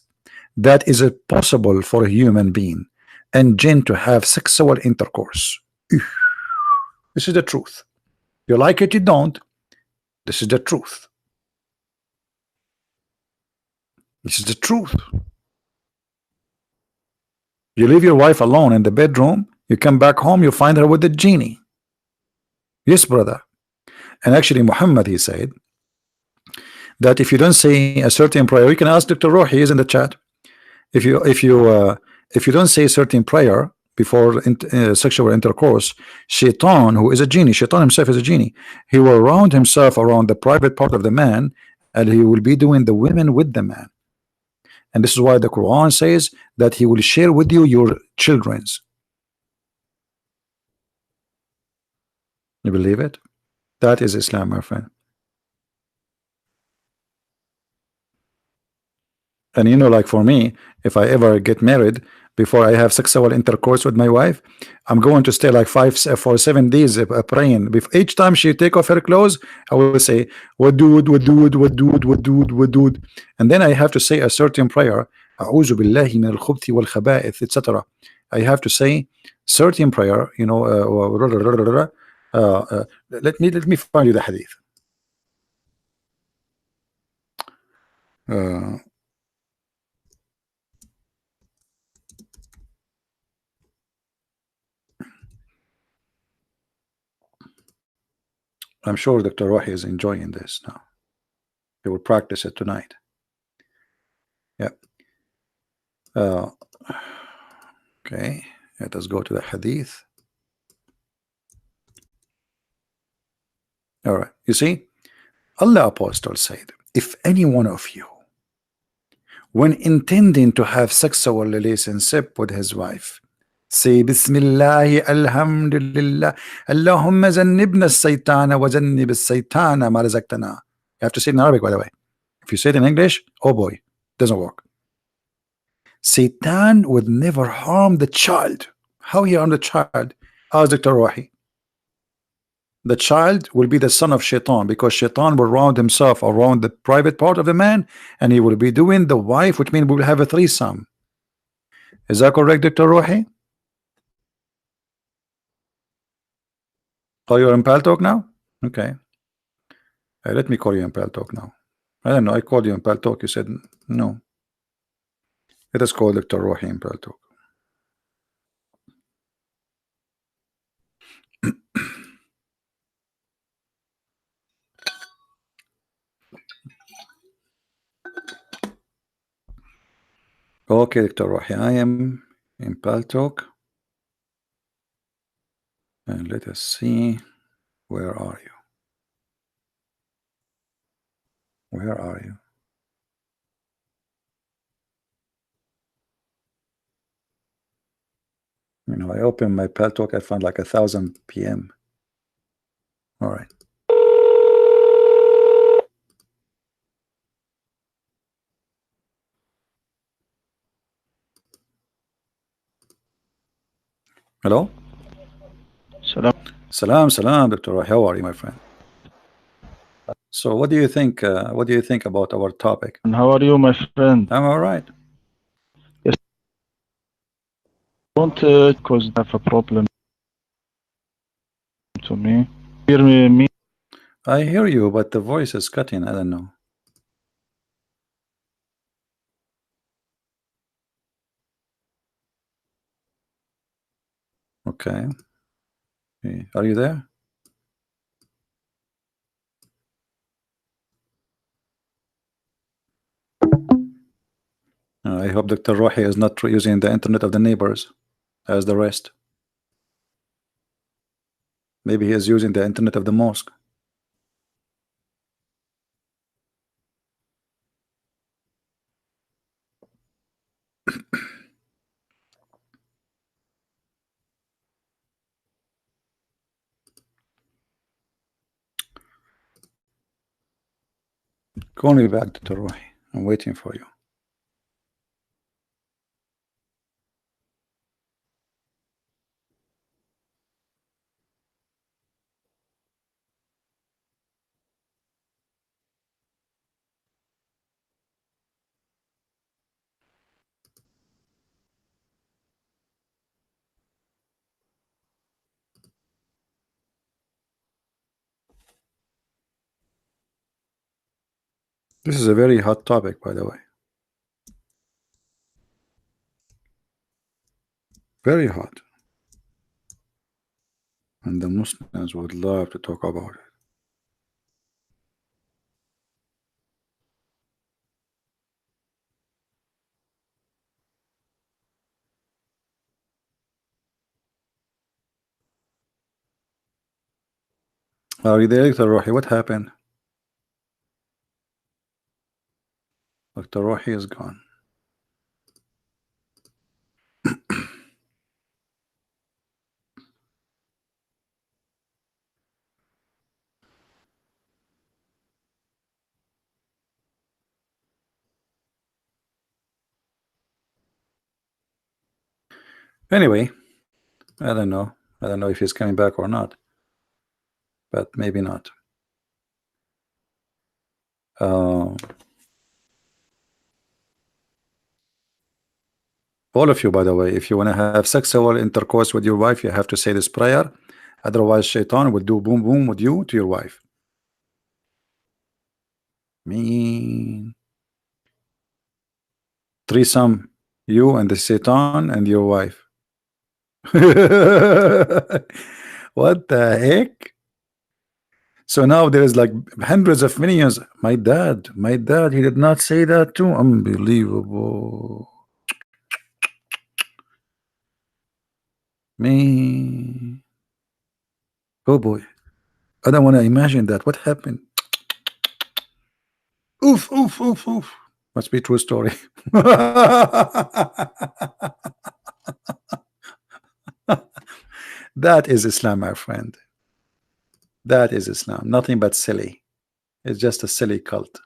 that is it possible for a human being and jinn to have sexual intercourse. This is the truth. You like it, you don't. This is the truth. This is the truth. You leave your wife alone in the bedroom, you come back home, you find her with the genie. Yes, brother. And actually, Muhammad, he said that if you don't say a certain prayer, you can ask Dr. Rohi, he's in the chat. If you don't say a certain prayer before sexual intercourse, Shaitan, who is a genie, Shaitan himself is a genie, he will round himself around the private part of the man, and he will be doing the women with the man. And this is why the Quran says that he will share with you your children's. You believe it? That is Islam, my friend. And you know, like for me, if I ever get married, before I have sexual intercourse with my wife, I'm going to stay like 7 days praying. Each time she take off her clothes, I will say wadud, wadud, wadud, wadud, wadud, and then I have to say a certain prayer. A'udhu billahi min al-khubuthi wal khaba'ith, etc. I have to say certain prayer. You know, let me find you the hadith. I'm sure Dr. Rohi is enjoying this now. He will practice it tonight. Yeah. Okay. Let us go to the hadith. All right. You see, Allah Apostle said, if any one of you, when intending to have sexual relationship with his wife, say Bismillah, Alhamdulillah, Allahumma zannibna as-saytana wa zannib as-saytana ma razaqtana. You have to say it in Arabic, by the way. If you say it in English, oh boy, doesn't work. Satan would never harm the child. How he harm the child? Ask Dr. Rohi. The child will be the son of Shaitan, because Shaitan will round himself around the private part of the man, and he will be doing the wife, which means we will have a threesome. Is that correct, Dr. Rohi? Oh, you're in Paltalk now? Okay. Let me call you in Paltalk now. I don't know. I called you in Paltalk. You said no. Let us call Dr. Rohi in Paltalk. Okay, Dr. Rohi, I am in Paltalk. And let us see. Where are you? Where are you? I open my Pal Talk, I find like 1,000 PM. All right. Hello? Salam. Salam, Dr. Roy. How are you, my friend? So what do you think? What do you think about our topic? And how are you, my friend? I'm all right. Yes, I want because I have a problem to me. Hear me? I hear you, but the voice is cutting. I don't know. Okay. Are you there? I hope Dr. Rohi is not using the internet of the neighbors as the rest. Maybe he is using the internet of the mosque. Call me back, Dr. Rohi. I'm waiting for you. This is a very hot topic, by the way. Very hot. And the Muslims would love to talk about it. Are you there, Dr. Rohi? What happened? Dr. Rohi is gone. Anyway, I don't know. I don't know if he's coming back or not, but maybe not. All of you, by the way, if you want to have sexual intercourse with your wife, you have to say this prayer. Otherwise, Shaitan will do boom boom with you to your wife. Mean threesome, you and the Satan and your wife. What the heck? So now there is like hundreds of millions. My dad, he did not say that too. Unbelievable. Me. Oh boy. I don't want to imagine that. What happened? Oof, oof, oof, oof. Must be true story. That is Islam, my friend. That is Islam. Nothing but silly. It's just a silly cult.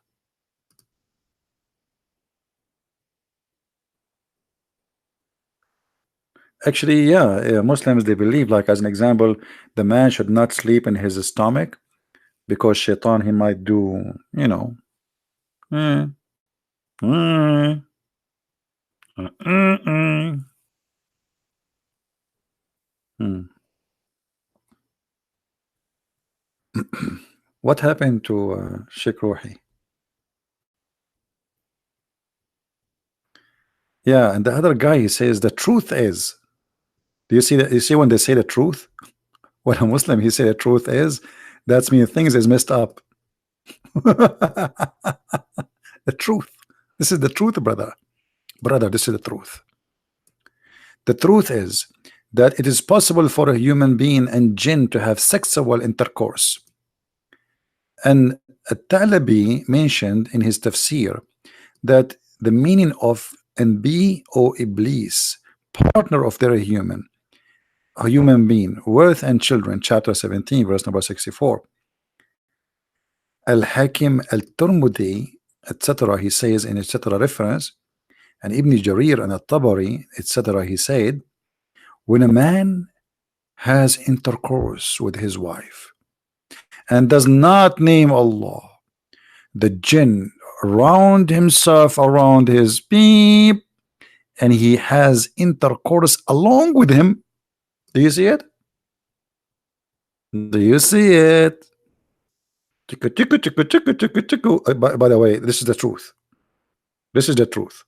Actually, yeah, Muslims, they believe, like as an example, the man should not sleep in his stomach because Shaitan, he might do, you know, eh, eh, eh, eh. Hmm. What happened to Sheikh Ruhi? Yeah, and the other guy, he says the truth is. Do you see that? You see when they say the truth? When a Muslim he say the truth is, that's mean things is messed up. The truth. This is the truth, brother. Brother, this is the truth. The truth is that it is possible for a human being and jinn to have sexual intercourse. And At-Talabi mentioned in his tafsir that the meaning of and be, O Iblis, partner of their human, a human being, worth and children, chapter 17, verse number 64. Al-Hakim al-Turmudi, etc., he says in etc. reference, and Ibn Jarir and At-Tabari, etc., he said, when a man has intercourse with his wife and does not name Allah, the jinn round himself around his beep, and he has intercourse along with him. Do you see it? Do you see it? By the way, this is the truth. This is the truth.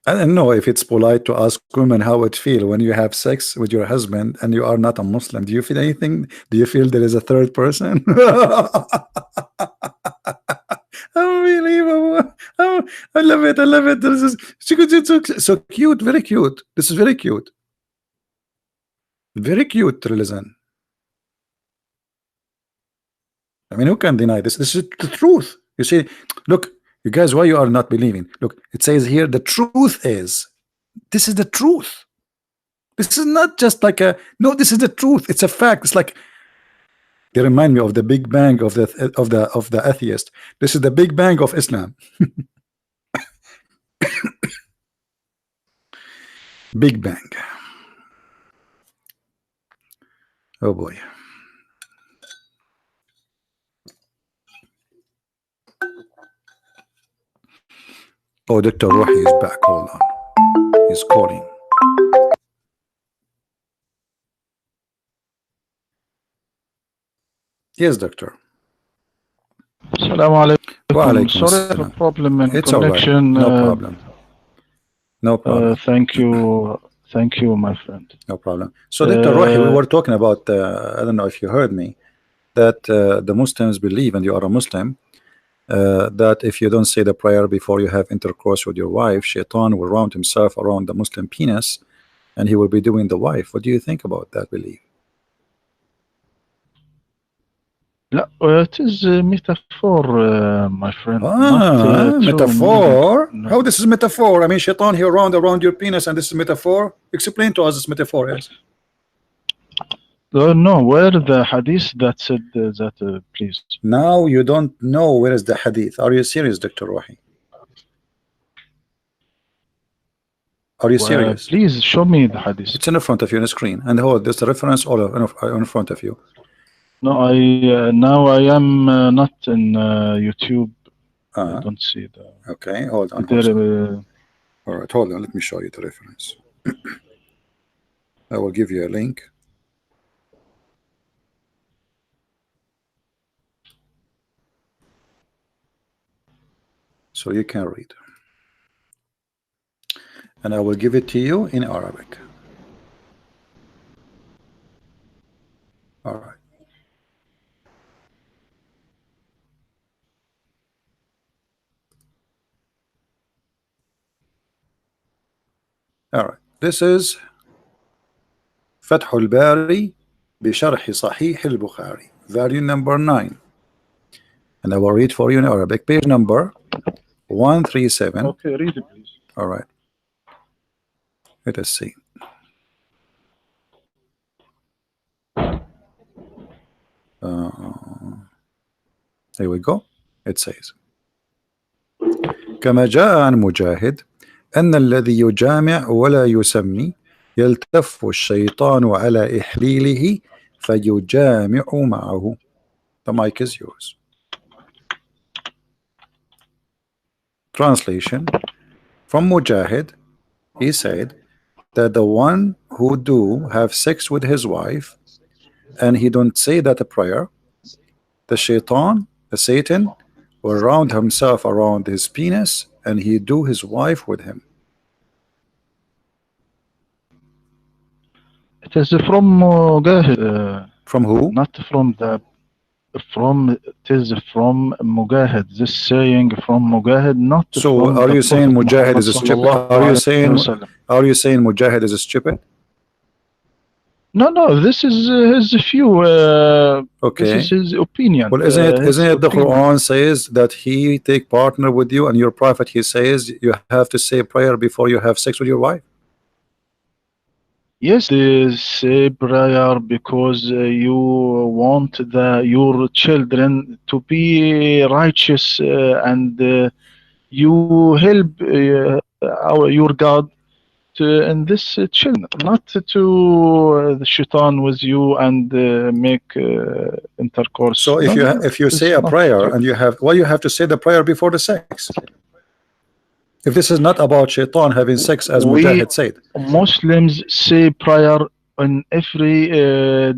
I don't know if it's polite to ask women how it feel when you have sex with your husband and you are not a Muslim. Do you feel anything? Do you feel there is a third person? Unbelievable. Oh, I love it. I love it. This is so cute. Very cute. This is very cute. Very cute, listen. I mean, who can deny this? This is the truth. You see, look, you guys, why you are not believing? Look, it says here, the truth is, this is the truth. This is not just like a, no, this is the truth. It's a fact. It's like, they remind me of the Big Bang of the atheist. This is the Big Bang of Islam. Big Bang. Oh boy. Oh, Dr. Rohi is back. Hold on. He's calling. Yes, doctor. Assalamu alaikum. Sorry, I have a problem in It's connection. All right. No problem. No problem. Thank you, my friend. No problem. So, Dr. Rohi, we were talking about, I don't know if you heard me, that the Muslims believe, and you are a Muslim, that if you don't say the prayer before you have intercourse with your wife, Shaitan will round himself around the Muslim penis, and he will be doing the wife. What do you think about that belief? It is a metaphor, my friend. Metaphor? How this is metaphor? I mean, Shaitan here around your penis, and this is metaphor. Explain to us this metaphor is. No, where the hadith that said that, please? Now you don't know where is the hadith. Are you serious, Dr. Rohi? Are you serious? Please show me the hadith. It's in front of you on the screen, and hold this reference all in front of you. No, now I am not in YouTube. I don't see the. Okay, hold on. All right, hold on. Let me show you the reference. I will give you a link. So you can read. And I will give it to you in Arabic. All right. All right. This is فتح الباري بشرح صحيح البخاري, volume number 9. And I will read for you in Arabic, page number 137. Okay, read it, please. All right. Let us see. Here we go. It says, كما جاء عن مجاهد أن الذي يجامع ولا يسمي يلتف الشيطان على إحليله فيجامع معه. The mic is yours. Translation from Mujahid, he said that the one who do have sex with his wife and he don't say that a prayer, the shaitan, the Satan, will round himself around his penis and he do his wife with him. It is from Mujahid. From who? Not from the. It is from Mujahid. This saying from Mujahid, not. So from are you saying Mujahid is stupid? Are you saying Mujahid is stupid? No, no, this is his view. This is Okay. his opinion. Well, isn't it the Opinion. Quran says that he take partner with you, and your prophet he says you have to say prayer before you have sex with your wife? Yes, they say prayer because you want your children to be righteous, and you help your God in this children, not to the shaitan with you and make intercourse. So No, no, if you it say is a not prayer true. and you have, well, you have to say the prayer before the sex. If this is not about shaitan having sex, as We Mujahid said. Muslims say prayer in every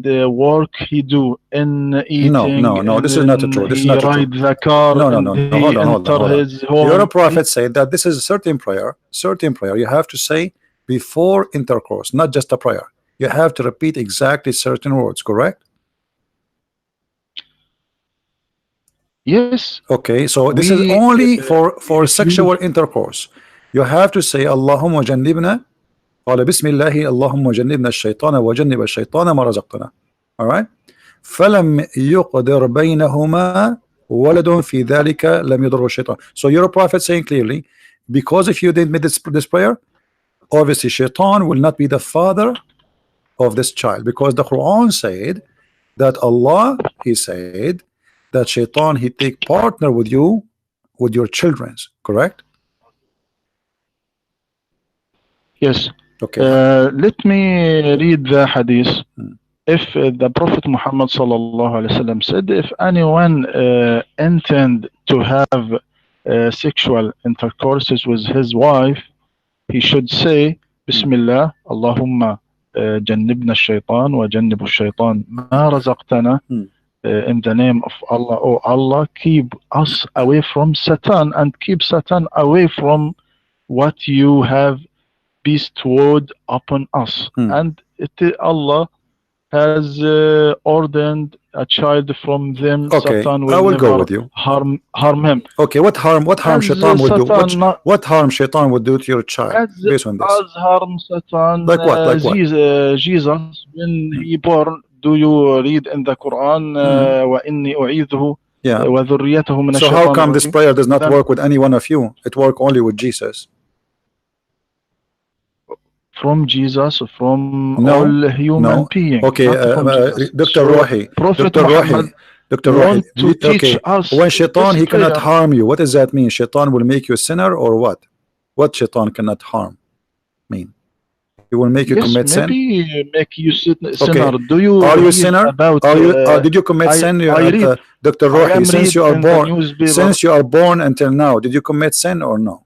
the work he do, in No, eating, no, no. This is not in true. This is he not true. ride the car, No, no, and no, no. he Hold on, hold on, enter hold on. his Your home. prophet said that this is a certain prayer. Certain prayer you have to say before intercourse, not just a prayer. You have to repeat exactly certain words, correct? Yes, Okay, so this is we only for if you sexual intercourse. You have to say Allahumma jannibna قال بسم الله اللهم جنبنا الشيطان وجنب الشيطان ما رزقتنا. All right. فلم يقدر بينهما ولد في ذلك لم يضر الشيطان. So your prophet saying clearly, because if you didn't make this prayer, obviously shaitan will not be the father of this child, because the Quran said that Allah, he said that shaitan he take partner with you with your children's, correct? yes. Okay. Let me read the hadith. Hmm. If the Prophet Muhammad sallallahu alaihi wasallam said, if anyone intend to have sexual intercourses with his wife, he should say Hmm. Bismillah, Allahumma jannibna shaitan wa jannibu shaitan ma razaqtana, Hmm. in the name of Allah. Oh Allah, keep us away from Satan and keep Satan away from what you have bestowed upon us. Hmm. And Allah has ordained a child from them. Okay, Satan I will will go never with you. harm him. Okay, what harm As shaitan would do? Satan not What harm shaitan would do to your child as based on this? as harm Satan Like what? Like what? Jesus when Hmm. he born. Do you read in the Quran Hmm. وإني أعيذه Yeah. وذريته من So how الشيطان come this الرجيم? prayer does not Then work with any one of you? It work only with Jesus. from Jesus, from No, all human no. being, Okay, not from Jesus. Dr. So Rohi, Prophet Dr. Muhammad Rohi, Dr. Rohi. want to teach Okay, us when shaitan this he cannot prayer. harm you, what does that mean? Shaitan will make you a sinner or what? What shaitan cannot harm mean? He will make you Yes, commit sin. maybe make you sinner. Okay, Do you are you a read sinner? about? Are you? Did you commit sin, I read. Dr. I Rohi? am read in the newspaper. Since you are born until now, did you commit sin or no?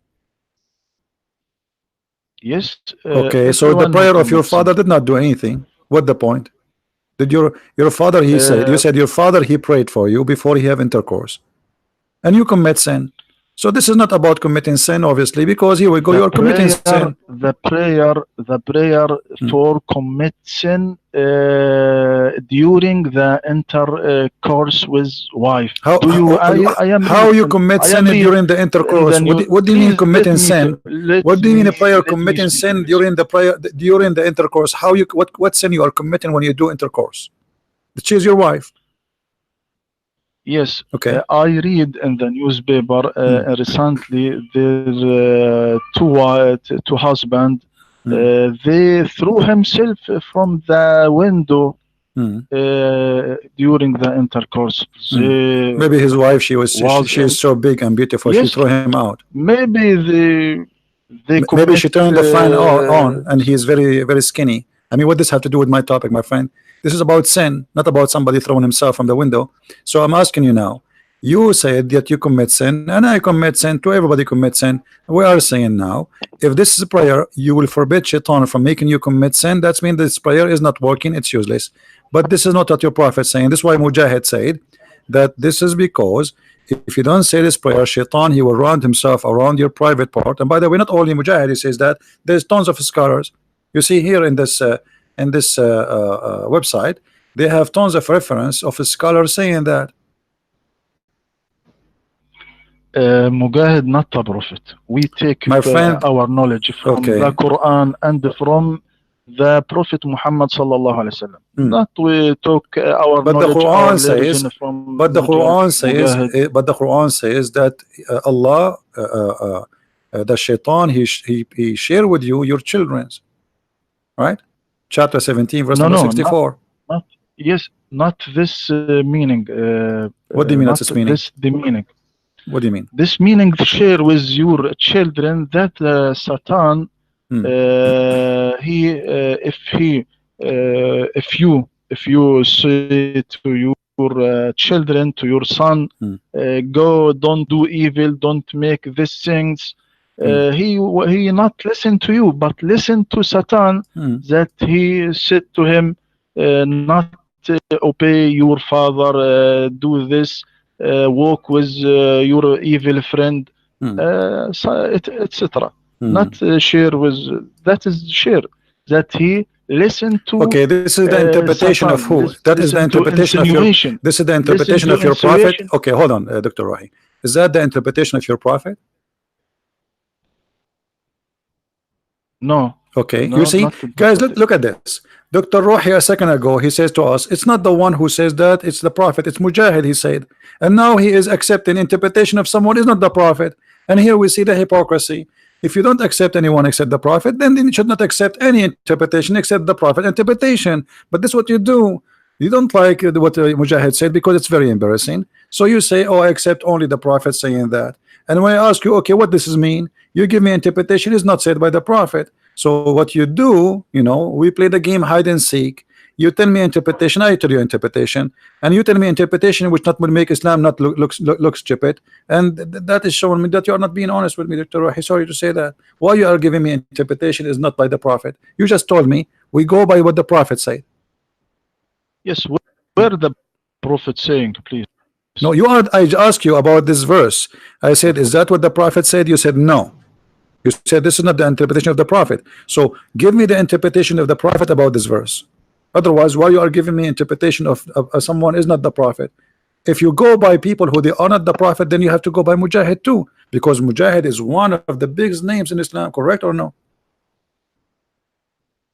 Yes, Okay, so the everyone who prayer of your commits sin. father did not do anything. What the point? Did your father he said you Uh, said your father he prayed for you before he have intercourse, and you commit sin. So this is not about committing sin, obviously, because here we go, you are committing sin. the prayer Hmm. for commit sin during the intercourse with wife. How Do you? I am how read. you commit I sin am read during the in the intercourse? new. What do you mean Please committing sin? What do you mean a prayer let me committing speak, sin please. during the prayer during the intercourse? How you what sin you are committing when you do intercourse? Choose your wife. Yes, Okay. I read in the newspaper Hmm. recently there two husband Hmm. they threw himself from the window Hmm. during the intercourse. Hmm. They Maybe his wife was she is in so big and beautiful she yes, threw him out. maybe they Maybe commit she turned the fan on and he is very skinny. I mean, what does have to do with my topic, my friend? This is about sin, not about somebody throwing himself from the window. So I'm asking you now. You said that you commit sin, and I commit sin. To everybody commit sin. We are saying now, if this is a prayer, you will forbid shaitan from making you commit sin. That means this prayer is not working; it's useless. But this is not what your prophet is saying. This is why Mujahid said that this is because if you don't say this prayer, shaitan he will round himself around your private part. And by the way, not only Mujahid he says that, there's tons of scholars. You see here in this website, they have tons of reference of scholars saying that. Mujahid not a prophet. We take My friend, our knowledge from the okay, Quran and from the Prophet Muhammad sallallahu alaihi wasallam. Mm. Not we took our But the knowledge, our Quran says, religion from Mujahid. but the Quran says that Allah, the shaitan, he share with you your children's, right? Chapter 17, verse No, number no, 64. not yes, not this meaning. What do you mean that's Not its meaning? this the meaning. What do you mean? This meaning share with your children that Satan, if you say to your children, to your son, go, don't do evil, don't make these things. He not listen to you, but listen to Satan. That he said to him, not obey your father, do this, walk with your evil friend, etc. Not share with, that is share, that he listen to Okay, this is the interpretation of Satan, who? That is the listen to interpretation of your. insinuation. This is the Listen interpretation to of your prophet. insinuation. Okay, hold on, Dr. Rohi. Is that the interpretation of your prophet? No. Okay, No, you see, not guys, interpreted. look at this. Dr. Rohi a second ago, he says to us, it's not the one who says that, it's the prophet, it's Mujahid, he said. And now he is accepting interpretation of someone is not the prophet. And here we see the hypocrisy. If you don't accept anyone except the prophet, then you should not accept any interpretation except the prophet interpretation. But this is what you do. You don't like what Mujahid said because it's very embarrassing. So you say, oh, I accept only the prophet saying that. And when I ask you, okay, what does this mean? You give me interpretation is not said by the prophet. So what you do, you know, we play the game hide and seek. You tell me interpretation, I tell you interpretation, and you tell me interpretation which not will make Islam not look stupid, and that is showing me that you are not being honest with me, Dr. Rohi. Sorry to say that. Why you are giving me interpretation is not by the prophet. You just told me we go by what the prophet said. Yes, where the prophet saying, please? No, you are. I asked you about this verse. I said, is that what the prophet said? You said no. You said this is not the interpretation of the prophet. So give me the interpretation of the prophet about this verse. Otherwise, why you are giving me interpretation of someone is not the prophet? If you go by people who they are not the prophet, then you have to go by Mujahid too, because Mujahid is one of the biggest names in Islam. Correct or no?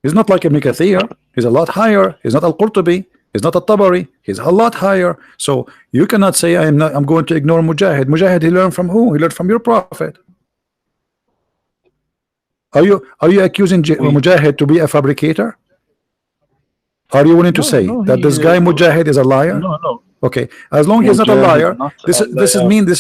He's not like Ibn Kathir. He's a lot higher. He's not Al-Qurtubi. He's not a Tabari. He's a lot higher. So you cannot say I'm going to ignore Mujahid. Mujahid, he learned from who? He learned from your prophet. Are you accusing Mujahid to be a fabricator? Are you willing to say that this guy Mujahid is a liar? No. Okay, as long as he's not a liar, this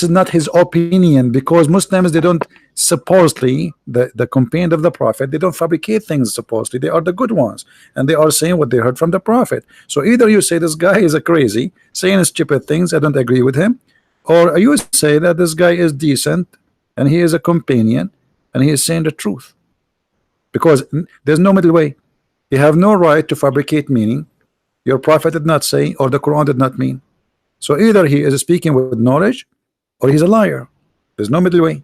is not his opinion, because Muslims, they don't supposedly, the companion of the prophet, they don't fabricate things supposedly. They are the good ones, and they are saying what they heard from the prophet. So either you say this guy is a crazy saying stupid things, I don't agree with him, or you say that this guy is decent and he is a companion and he is saying the truth, because there's no middle way. You have no right to fabricate meaning your prophet did not say or the Quran did not mean. So either he is speaking with knowledge or he's a liar. There's no middle way.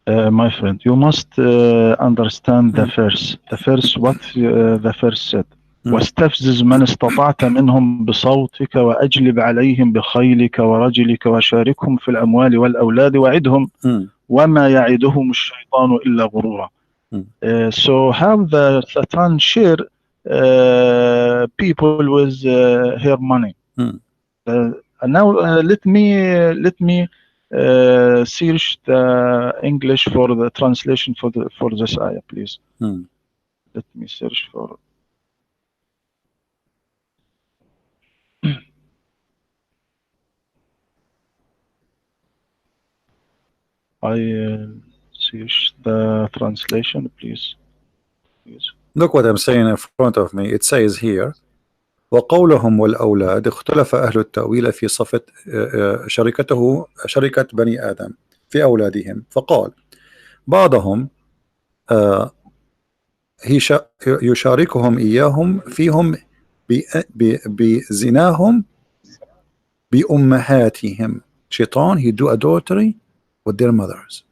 My friend, you must understand the verse. The verse, what the verse said. واستفزز من استطعت منهم بصوتك وأجلب عليهم بخيلك ورجلك وشاركهم في الأموال والأولاد وعدهم وما يعدهم الشيطان إلا غرورا. So how the Satan share people with her money. Now let me search the English for the translation for this ayah, please. Let me search for. I search the translation, please. Look what I'm saying in front of me. It says here, وقولهم والأولاد اختلف أهل التأويل في صفة شركة بني آدم في أولادهم، فقال بعضهم يشاركهم إياهم فيهم بزناهم بأمهاتهم. Shaitan, he do adultery with their mothers.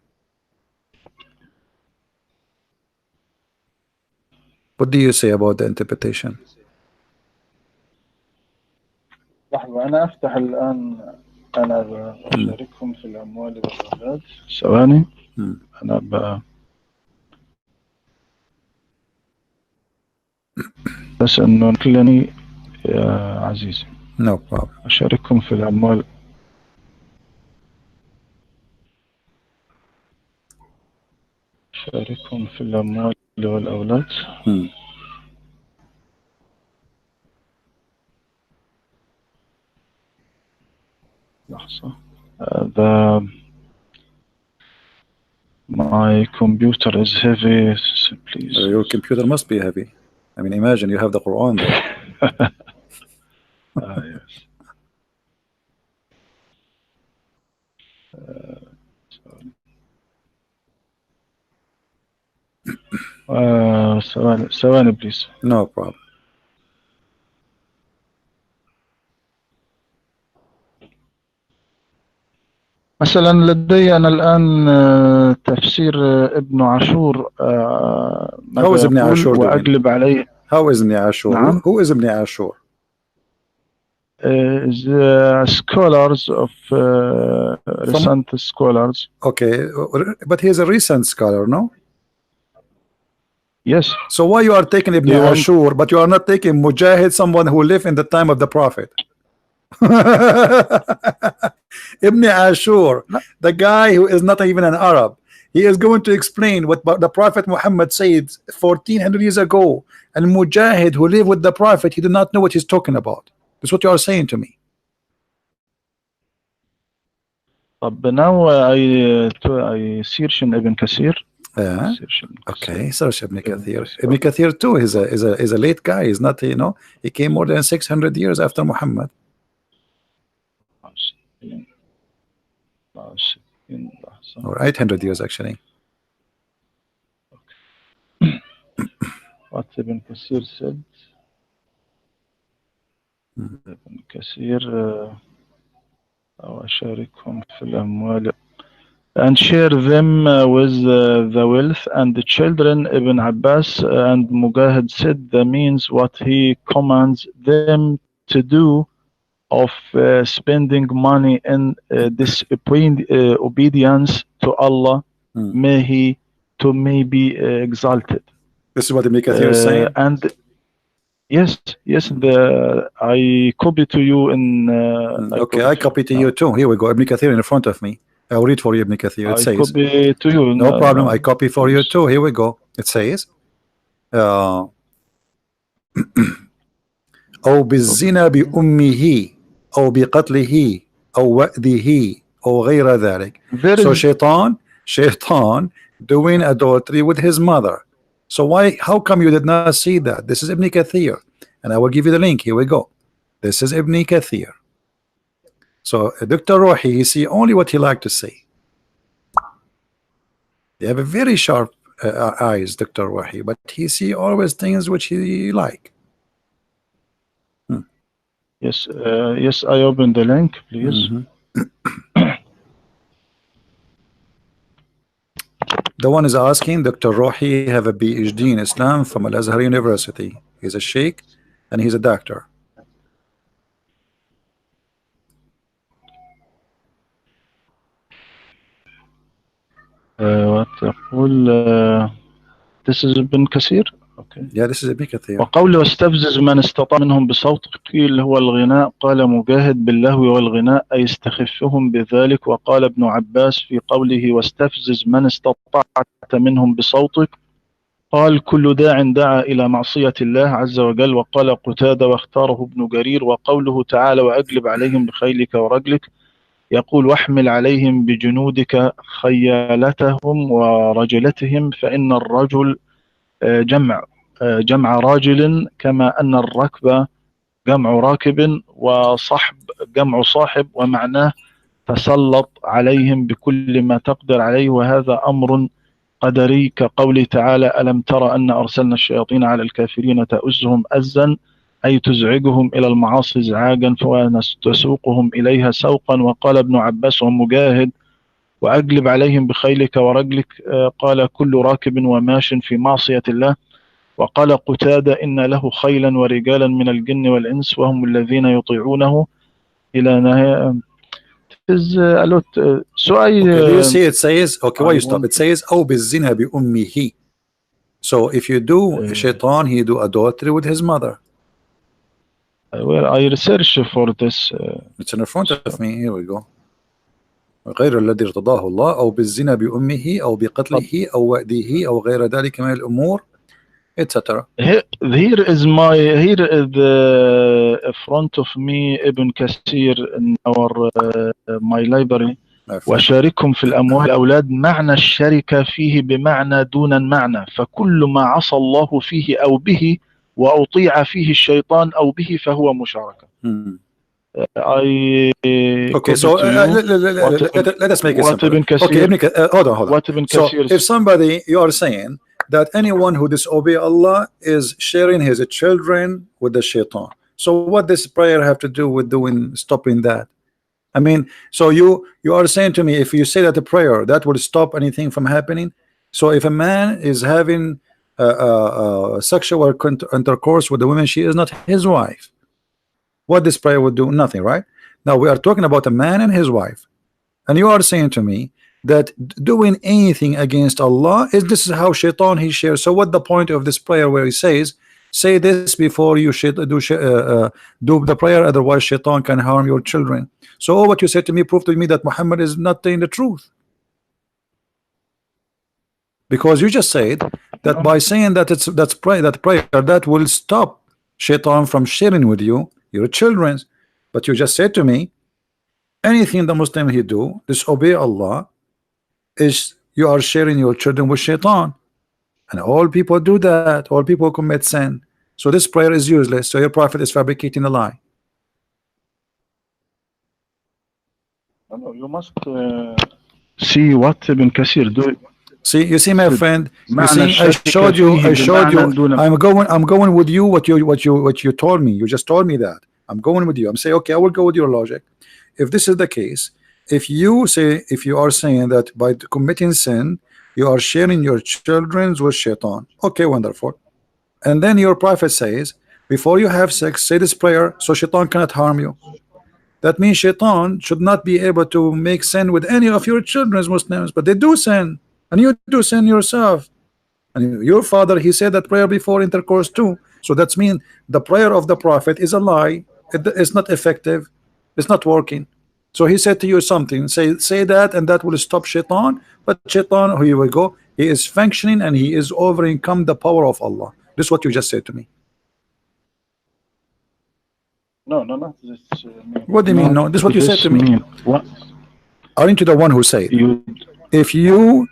What do you say about the interpretation? لحظة أنا أفتح الآن، أنا بشاركهم في الأموال والأولاد. ثواني. أنا بس إنه كلني يا عزيزي. No problem. أشارككم في الأموال. أشارككم في الأموال والأولاد. لحظة. My computer is heavy, please. Your computer must be heavy. I mean, imagine you have the Quran there. Yes. ثواني please. No problem. مثلا لدي أنا الآن تفسير ابن عاشور How is ماذا Ibn يقول Ashur doing? وأقلب عليه. How is Ibn Ashur? نعم. Who is Ibn Ashur? The scholars of recent scholars. Okay, but he is a recent scholar, no? Yes. So why you are taking Ibn Ashur, but you are not taking Mujahid, someone who lived in the time of the Prophet? Ibn Ashur, the guy who is not even an Arab, he is going to explain what the Prophet Muhammad said 1400 years ago, and Mujahid who lived with the Prophet, he did not know what he's talking about. That's what you are saying to me. طب now I search in Ibn Kathir. Okay, search Ibn Kathir. Ibn Kathir too is a late guy. He's not, you know, he came more than 600 years after Muhammad. Or 800 years actually. What Ibn Kathir said. Ibn Kathir أشاركهم في الأموال and share them with the wealth and the children. Ibn Abbas and Mujahid said the means what he commands them to do of spending money in obedience to Allah, may he be exalted. This is what Ibn Kathir is saying. And yes, I copy to you in. Okay, I copy to you too. Here we go. Ibn Kathir in front of me. I'll read for you Ibn Kathir. It says. I copy to you. No problem. I copy for you too. Here we go. It says. أو بالزنا بأمه أو بقتله أو وأده أو غير ذلك. So shaitan doing adultery with his mother. So how come you did not see that? This is Ibn Kathir, and I will give you the link. Here we go. This is Ibn Kathir. So Dr. Rohi, he see only what he like to see. They have a very sharp eyes, Dr. Rohi, but he see always things which he like. Yes, yes, I open the link, please. The one is asking, Dr. Rohi have a PhD in Islam from Al-Azhar University. He's a sheikh and he's a doctor. This is Ibn Kathir. Okay. Yeah, this is Ibn Kathir. وقوله واستفزز من استطاع منهم بصوتك قيل هو الغناء قال مجاهد باللهو والغناء أي استخفهم بذلك. وقال ابن عباس في قوله واستفزز من استطعت منهم بصوتك قال كل داع دعا إلى معصية الله عز وجل. وقال قتادة واختاره ابن جرير. وقوله تعالى وأجلب عليهم بخيلك ورجلك يقول واحمل عليهم بجنودك خيالتهم ورجلتهم فإن الرجل جمع راجل كما أن الركب جمع راكب وصحب جمع صاحب ومعناه تسلط عليهم بكل ما تقدر عليه. وهذا أمر قدري كقوله تعالى ألم تر أن أرسلنا الشياطين على الكافرين تؤزهم أزا أي تزعجهم إلى المعاصي إزعاجا فتسوقهم إليها سوقا. وقال ابن عباس ومجاهد وأجلب عليهم بخيلك ورجلك قال كل راكب وماش في معصية الله. وقال قتادة إن له خيلا ورجالا من الجن والإنس وهم الذين يطيعونه إلى نهاية. So do you see it says, okay, why you stop? It says أو بالزنا بأمه. So if you do shaitan, he do adultery with his mother. Well, I researched for this. It's in front of me. Here we go. غير الذي ارتضاه الله أو بالزنا بأمه أو بقتله أو وأده أو غير ذلك من الأمور etc. Here is the front of me Ibn Kathir in our my library. وشاركهم في الأموال الأولاد معنى الشركة فيه بمعنى دون المعنى فكل ما عصى الله فيه أو به وأطيع فيه الشيطان أو به فهو مشاركة. Okay, so let us make it simple. Okay, hold on. So if somebody, you are saying that anyone who disobey Allah is sharing his children with the shaitan. So what does prayer have to do with stopping that? I mean, so you are saying to me, if you say that the prayer that will stop anything from happening. So if a man is having sexual intercourse with a woman, she is not his wife. What this prayer would do? Nothing, right? Now we are talking about a man and his wife, and you are saying to me that doing anything against Allah this is how shaitan he shares. So what the point of this prayer where he says, say this before you should do the prayer, otherwise shaitan can harm your children. So all what you said to me proved to me that Muhammad is not telling the truth, because you just said that by saying that prayer that will stop shaitan from sharing with you your children. But you just said to me anything the Muslim he do disobey Allah is you are sharing your children with shaitan, and all people do that. All people commit sin. So this prayer is useless. So your prophet is fabricating a lie. No, you must see what Ibn Kathir do. See, you see, my friend. You see, I showed you. I'm going with you. What you told me. You just told me that. I'm going with you. I'm saying, okay, I will go with your logic. If this is the case, if you are saying that by committing sin, you are sharing your children with shaitan. Okay, wonderful. And then your prophet says, before you have sex, say this prayer so shaitan cannot harm you. That means shaitan should not be able to make sin with any of your children as Muslims, but they do sin, and you do sin yourself. And your father, he said that prayer before intercourse too. So that's mean the prayer of the prophet is a lie. It's not effective. It's not working. So he said to you something, say that, and that will stop shaitan. But shaitan, here we go, he is functioning and he is overcome the power of Allah. This is what you just said to me. No, not this. What do you mean? No, this is what you said to me. What? Aren't you the one who said if you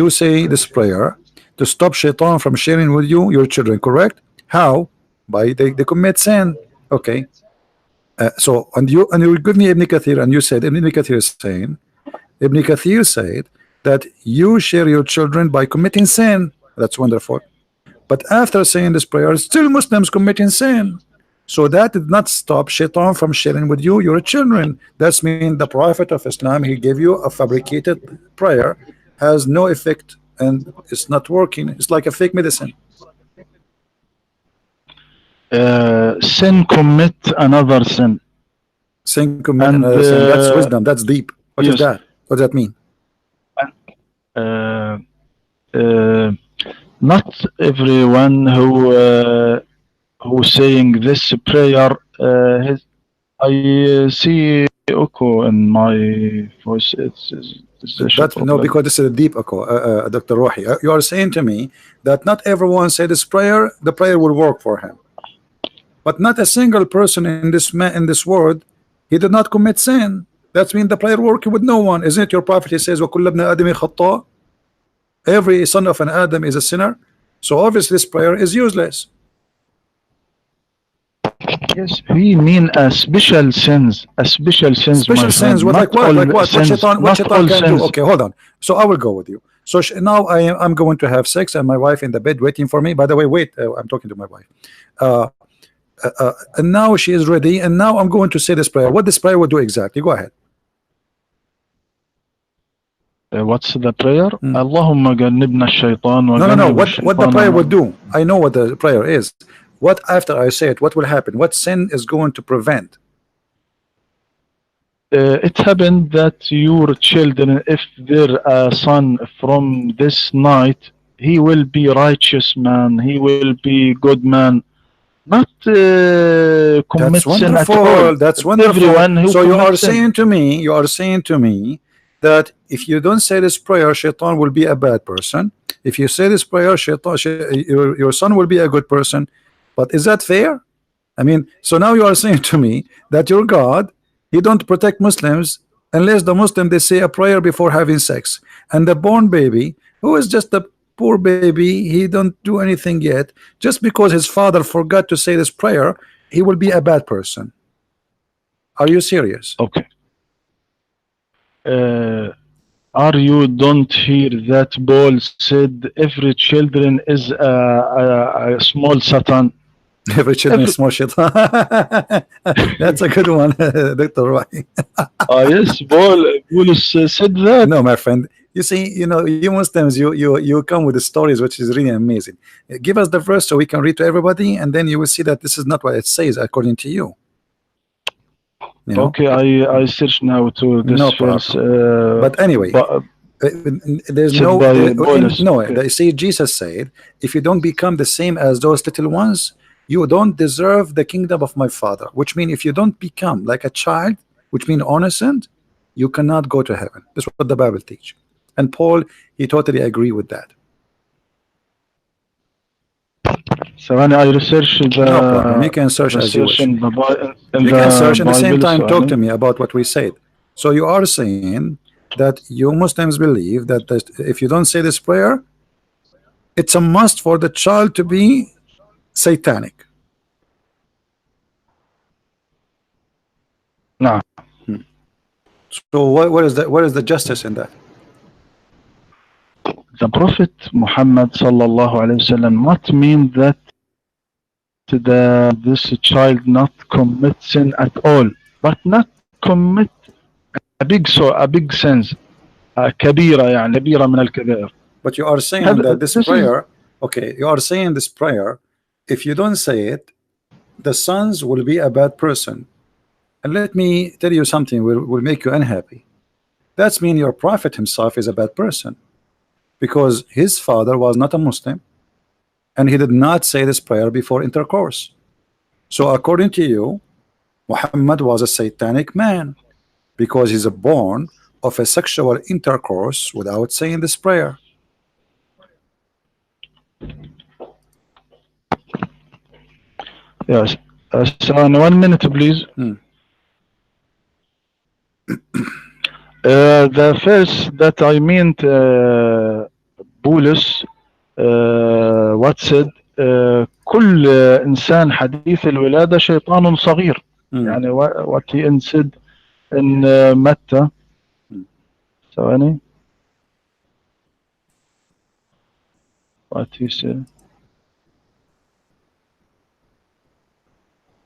say this prayer to stop shaitan from sharing with you your children, correct? How? By they commit sin. Okay. So and you give me Ibn Kathir, and you said Ibn Kathir is saying, Ibn Kathir said that you share your children by committing sin. That's wonderful. But after saying this prayer, still Muslims committing sin. So that did not stop shaitan from sharing with you your children. That's mean the Prophet of Islam, he gave you a fabricated prayer, has no effect, and it's not working. It's like a fake medicine. Sin commit another sin. Sin commit another sin. That's wisdom. That's deep. What is that? What does that mean? Not everyone who's saying this prayer, I see echo in my voice. No, because this is a deep echo, Dr. Rohi. You are saying to me that not everyone say this prayer, the prayer will work for him. But not a single person in this world, he did not commit sin. That means the prayer working with no one. Isn't it your prophet? He says, وَكُلَّ ابْنِ آدَمِ خَطَّاء. Every son of an Adam is a sinner. So obviously this prayer is useless. Yes, we mean special sins. Special sins, my friend. Like what? What shaitan can do? Okay, hold on. So I will go with you. So now I'm going to have sex, and my wife in the bed waiting for me. By the way, wait, I'm talking to my wife. And now she is ready, and now I'm going to say this prayer. What this prayer will do exactly? Go ahead. What's the prayer? Allahumma jannibna shaitan wa No. What the prayer will do? I know what the prayer is. What after I say it, what will happen? What sin is going to prevent? It happened that your children, if their son from this night he will be righteous man, he will be good man, not That's commit sin at all. wonderful. That's wonderful. Everyone who So you are commits sin. saying to me, that if you don't say this prayer, Shaitan will be a bad person. If you say this prayer, your son will be a good person. But is that fair? I mean, so now you are saying to me that your God, he don't protect Muslims unless the Muslim they say a prayer before having sex, and the born baby who is just a poor baby, he don't do anything yet, just because his father forgot to say this prayer, he will be a bad person. Are you serious? Okay. Are you don't hear that Paul said every children is a small Satan? Every children is Every, small shit. That's a good one, Dr. Roy. yes, Paulus said that. No, my friend. You see, you Muslims, you come with the stories, which is really amazing. Give us the verse so we can read to everybody, and then you will see that this is not what it says according to you. You know, Okay, I search now to this no verse problem. But anyway, uh, there's said no by Paulus. no. Okay. See, Jesus said, if you don't become the same as those little ones, you don't deserve the kingdom of my Father. Which means if you don't become like a child, which means innocent, you cannot go to heaven. That's what the Bible teach. And Paul, he totally agree with that. So when I research No problem. You the can search as you research wish. in You can search in the same Bible, time so talk to me about what we said. So you are saying that you Muslims believe that if you don't say this prayer, it's a must for the child to be satanic. no. So what is that? What is the justice in that? The Prophet Muhammad sallallahu alaihi wasallam not mean that this child not commit sin at all, but not commit a big sins, كبيرة يعني كبيرة من الكبائر. But you are saying that this prayer, okay, you are saying this prayer, if you don't say it, the sons will be a bad person. And let me tell you something will make you unhappy. That's mean your prophet himself is a bad person, because his father was not a Muslim and he did not say this prayer before intercourse. So according to you, Muhammad was a satanic man because he's born of a sexual intercourse without saying this prayer. Yes. So 1 minute, please. The verse that I meant, بولس what said, كل إنسان حديث الولادة شيطان صغير. يعني what he said in متى. ثواني. What he said.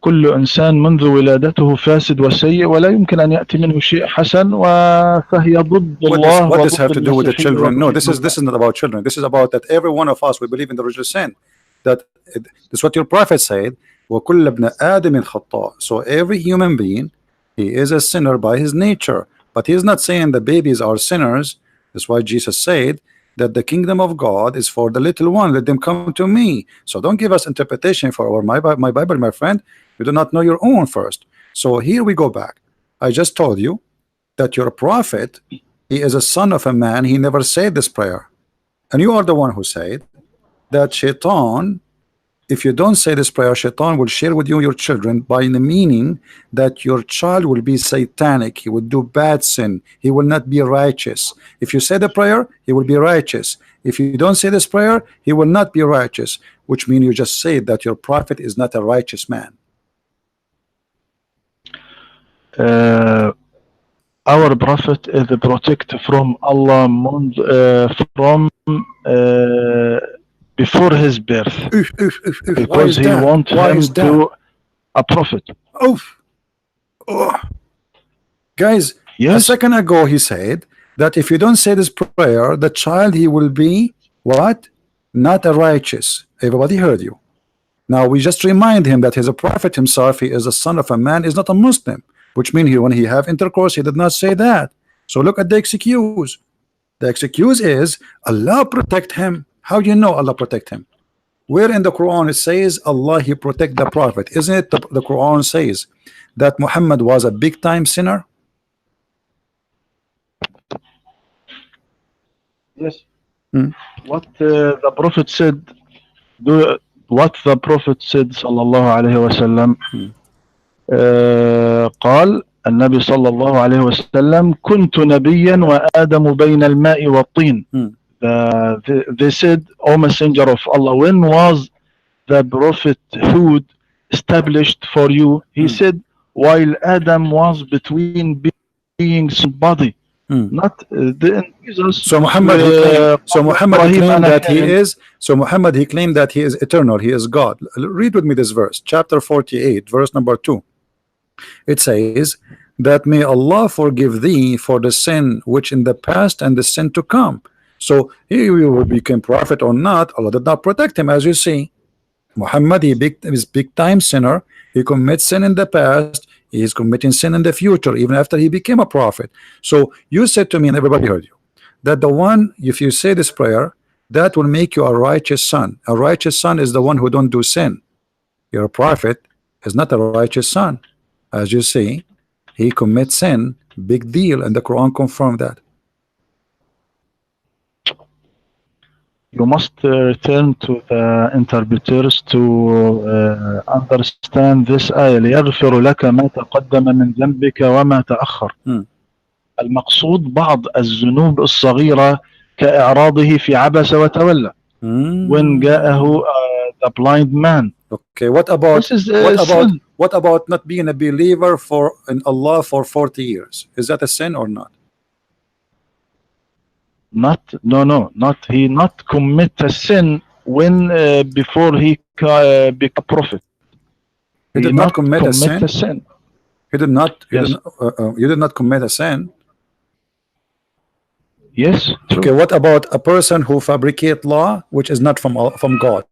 كل إنسان منذ ولادته فاسد وسيء ولا يمكن أن يأتي منه شيء حسن فهي ضد الله. What does have to do with the children? No, this is not about children. This is about that every one of us, we believe in the original sin. That is what your prophet said. وَكُلَّ ابْنَ آدَمٍ خَطَّاءٍ. So every human being, he is a sinner by his nature. But he is not saying the babies are sinners. That's why Jesus said that the kingdom of God is for the little one. Let them come to me. So don't give us interpretation for my Bible, my friend. You do not know your own first. So here we go back. I just told you that your prophet, he is a son of a man. He never said this prayer. And you are the one who said that Shaitan, if you don't say this prayer, Shaitan will share with you your children, by the meaning that your child will be satanic. He will do bad sin. He will not be righteous. If you say the prayer, he will be righteous. If you don't say this prayer, he will not be righteous, which means you just say that your prophet is not a righteous man. Our prophet is protected from Allah from before his birth, because he wants him to a prophet. Guys, yes. A second ago he said that if you don't say this prayer, the child, he will be what? Not a righteous. Everybody heard you. Now we just remind him that he's a prophet himself. He is a son of a man, is not a Muslim, which means when he have intercourse, he did not say that. So look at the excuse. The excuse is Allah protect him. How do you know Allah protect him? Where in the Quran it says Allah he protect the Prophet? Isn't it the Quran says that Muhammad was a big time sinner? Yes. Hmm. What the Prophet said, what the Prophet said صلى الله عليه وسلم, قال النبي صلى الله عليه وسلم كنت نبيا وآدم بين الماء والطين. They said, O Messenger of Allah, when was the prophethood established for you? He said, while Adam was between beings and body. Not Jesus. So Muhammad he claimed, that he is, so Muhammad he claimed that he is eternal, he is God. Read with me this verse, chapter 48, verse number 2. It says that may Allah forgive thee for the sin which in the past and the sin to come. So he will become prophet or not, Allah did not protect him. As you see, Muhammad is big time sinner. He commits sin in the past, he is committing sin in the future, even after he became a prophet. So you said to me, and everybody heard you, that the one, if you say this prayer, that will make you a righteous son. A righteous son is the one who don't do sin. Your prophet is not a righteous son. As you see, he commits sin, big deal, and the Quran confirmed that. You must return to the interpreters to understand this آية ليغفر لك ما تقدم من ذنبك وما تأخر. المقصود بعض الذنوب الصغيرة كإعراضه في عبس وتولى. When جاءه the blind man. Okay, what about not being a believer in Allah for 40 years? Is that a sin or not? Not commit a sin when before he became prophet. He did not commit a sin. He did not. You did not commit a sin. Yes. True. Okay. What about a person who fabricate law which is not from God?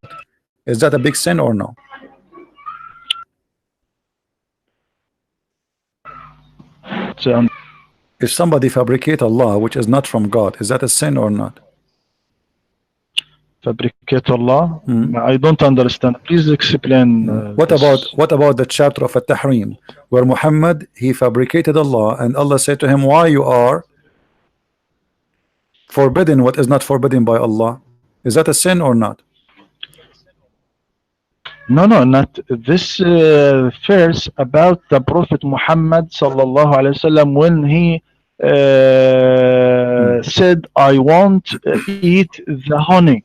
Is that a big sin or no? If somebody fabricate a law which is not from God, is that a sin or not? Fabricate Allah? I don't understand. Please explain. What about the chapter of At-Tahrim, where Muhammad he fabricated Allah, and Allah said to him, "Why you are forbidden what is not forbidden by Allah?" Is that a sin or not? No, not this verse about the Prophet Muhammad sallallahu alaihi wasallam when he said, "I won't eat the honey."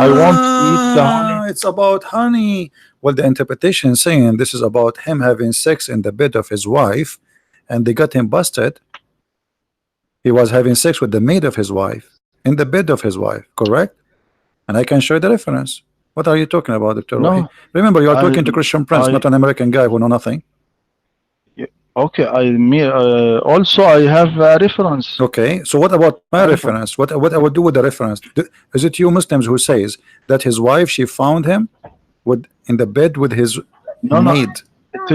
I won't eat the honey. It's about honey. Well, the interpretation saying this is about him having sex in the bed of his wife, and they got him busted. He was having sex with the maid of his wife in the bed of his wife, correct? And I can show you the reference. What are you talking about, Dr. Rohi? Remember, you are talking to Christian Prince, not an American guy who know nothing. Okay, also I have a reference. Okay, so what about my reference? What I would do with the reference? Is it you Muslims who says that his wife she found him in the bed with his maid? It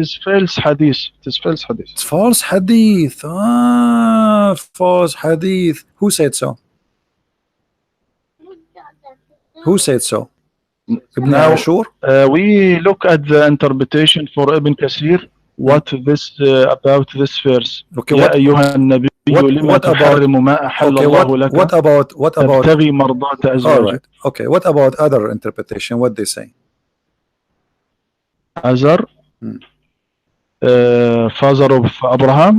is false hadith. It is false hadith. It's false hadith. False hadith. Who said so? Who said so? Ibn Ashur? We look at the interpretation for Ibn Kathir. What this about this verse? Okay, what about all right. Okay, what about other interpretation? What they say? Azar, father of Abraham.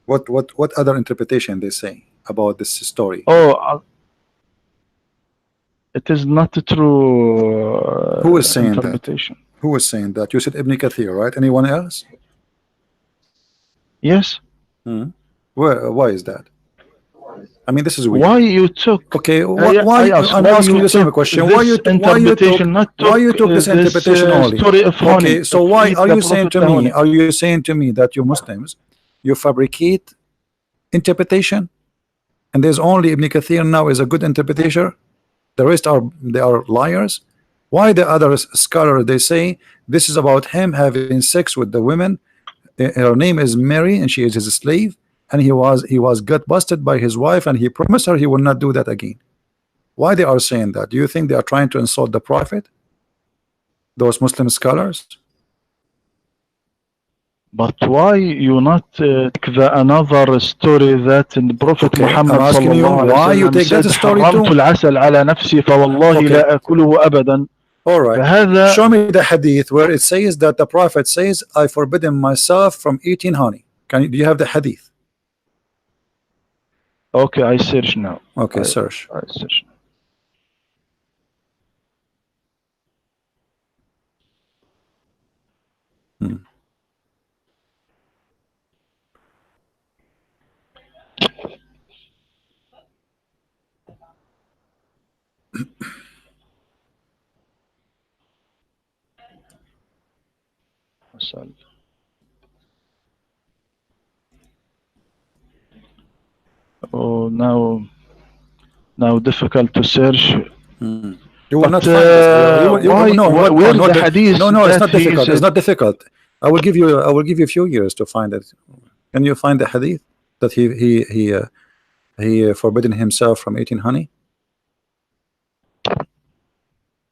What other interpretation they say about this story? It is not true. Who is saying interpretation? That? Who is saying that? You said Ibn Kathir, right? Anyone else? Yes. Why is that? I mean, this is weird. Why you took? Okay, why? I'm asking you the same question. Why you took this interpretation only? Okay, so why are you saying to me? Are you saying to me that you Muslims, you fabricate interpretation, and there's only Ibn Kathir now is a good interpreter? The rest are liars. Why the other scholars they say this is about him having sex with the women? Her name is Mary and she is his slave, and he was got busted by his wife, and he promised her he will not do that again. Why they are saying that? Do you think they are trying to insult the Prophet? Those Muslim scholars? But why you not take the another story that in the Prophet Okay, I'm Muhammad asking you sallallahu alaihi why you wasallam take that said story حرمت too. العسل على نفسي فوالله Okay, لا أكله أبدا. all right. فهذا Show me the hadith where it says that the Prophet says, I forbidden myself from eating honey. Do you have the hadith? okay. I search now. Okay, search. I search now. Hmm. Oh, now difficult to search. You will But not find this. why? No, Where no, the hadith no, no. It's that not he difficult. It's said? not difficult. I will give you a few years to find it. Can you find the hadith that he forbidden himself from eating honey?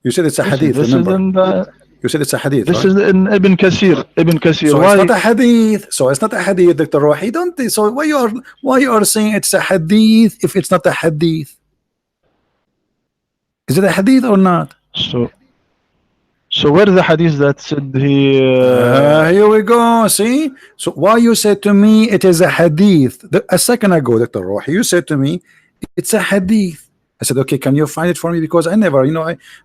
You said it's a Listen, hadith. this is Remember, in the. you said it's a hadith, This right? is in Ibn Kathir. Ibn Kathir. So it's Why? not a hadith. So it's not a hadith, Dr. Rohi. Don't. So why you are saying it's a hadith if it's not a hadith? Is it a hadith or not? So where the hadith that said he? Here we go. See. So why you said to me it is a hadith a second ago, Dr. Rohi? You said to me it's a hadith. I said, okay, can you find it for me? Because I never,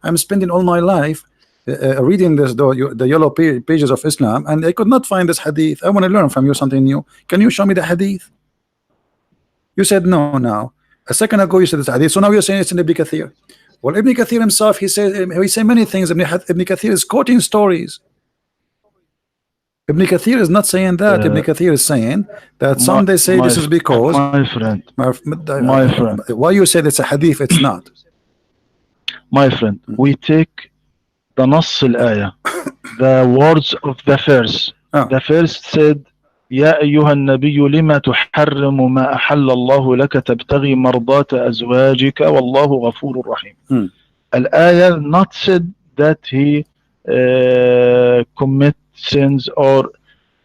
I'm spending all my life reading the yellow pages of Islam, and I could not find this hadith. I want to learn from you something new. Can you show me the hadith? You said no. Now a second ago you said it's hadith, so now you're saying it's in Ibn Kathir. Well, Ibn Kathir himself, he says many things. Ibn Kathir is quoting stories. Ibn Kathir is not saying that. Ibn Kathir is saying that some they say this is because my friend. Why you said it's a hadith? It's not. My friend, we take the نص الآية, the words of the verse. The verse said, يا أيها النبي لما تحرم ما أحل الله لك تبتغي مرضات أزواجك والله غفور رحيم. الآية not said that he commit sins or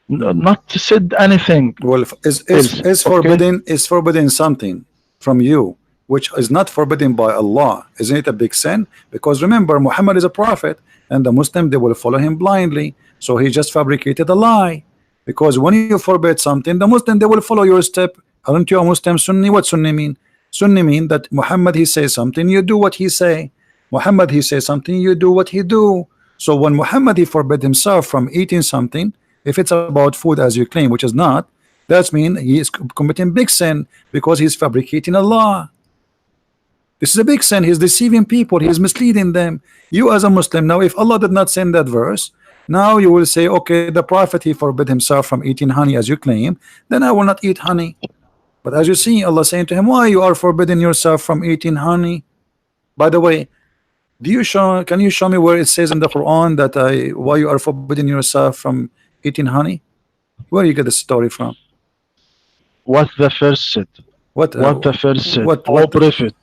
not said anything. Well, is forbidden something from you which is not forbidden by Allah. Isn't it a big sin? Because remember, Muhammad is a prophet, and the Muslim, they will follow him blindly. So he just fabricated a lie. Because when you forbid something, the Muslim, they will follow your step. Aren't you a Muslim Sunni? What Sunni mean? Sunni mean that Muhammad, he says something, you do what he say. Muhammad, he says something, you do what he do. So when Muhammad, he forbid himself from eating something, if it's about food as you claim, which is not, that means he is committing big sin because he's fabricating a law. This is a big sin. He's deceiving people. He's misleading them. You as a Muslim, now if Allah did not send that verse, now you will say, okay, the Prophet, he forbid himself from eating honey as you claim, then I will not eat honey. But as you see, Allah saying to him, why you are forbidding yourself from eating honey? By the way, can you show me where it says in the Quran that why you are forbidding yourself from eating honey? Where you get the story from? What the first said? What the first said? Prophet, Prophet.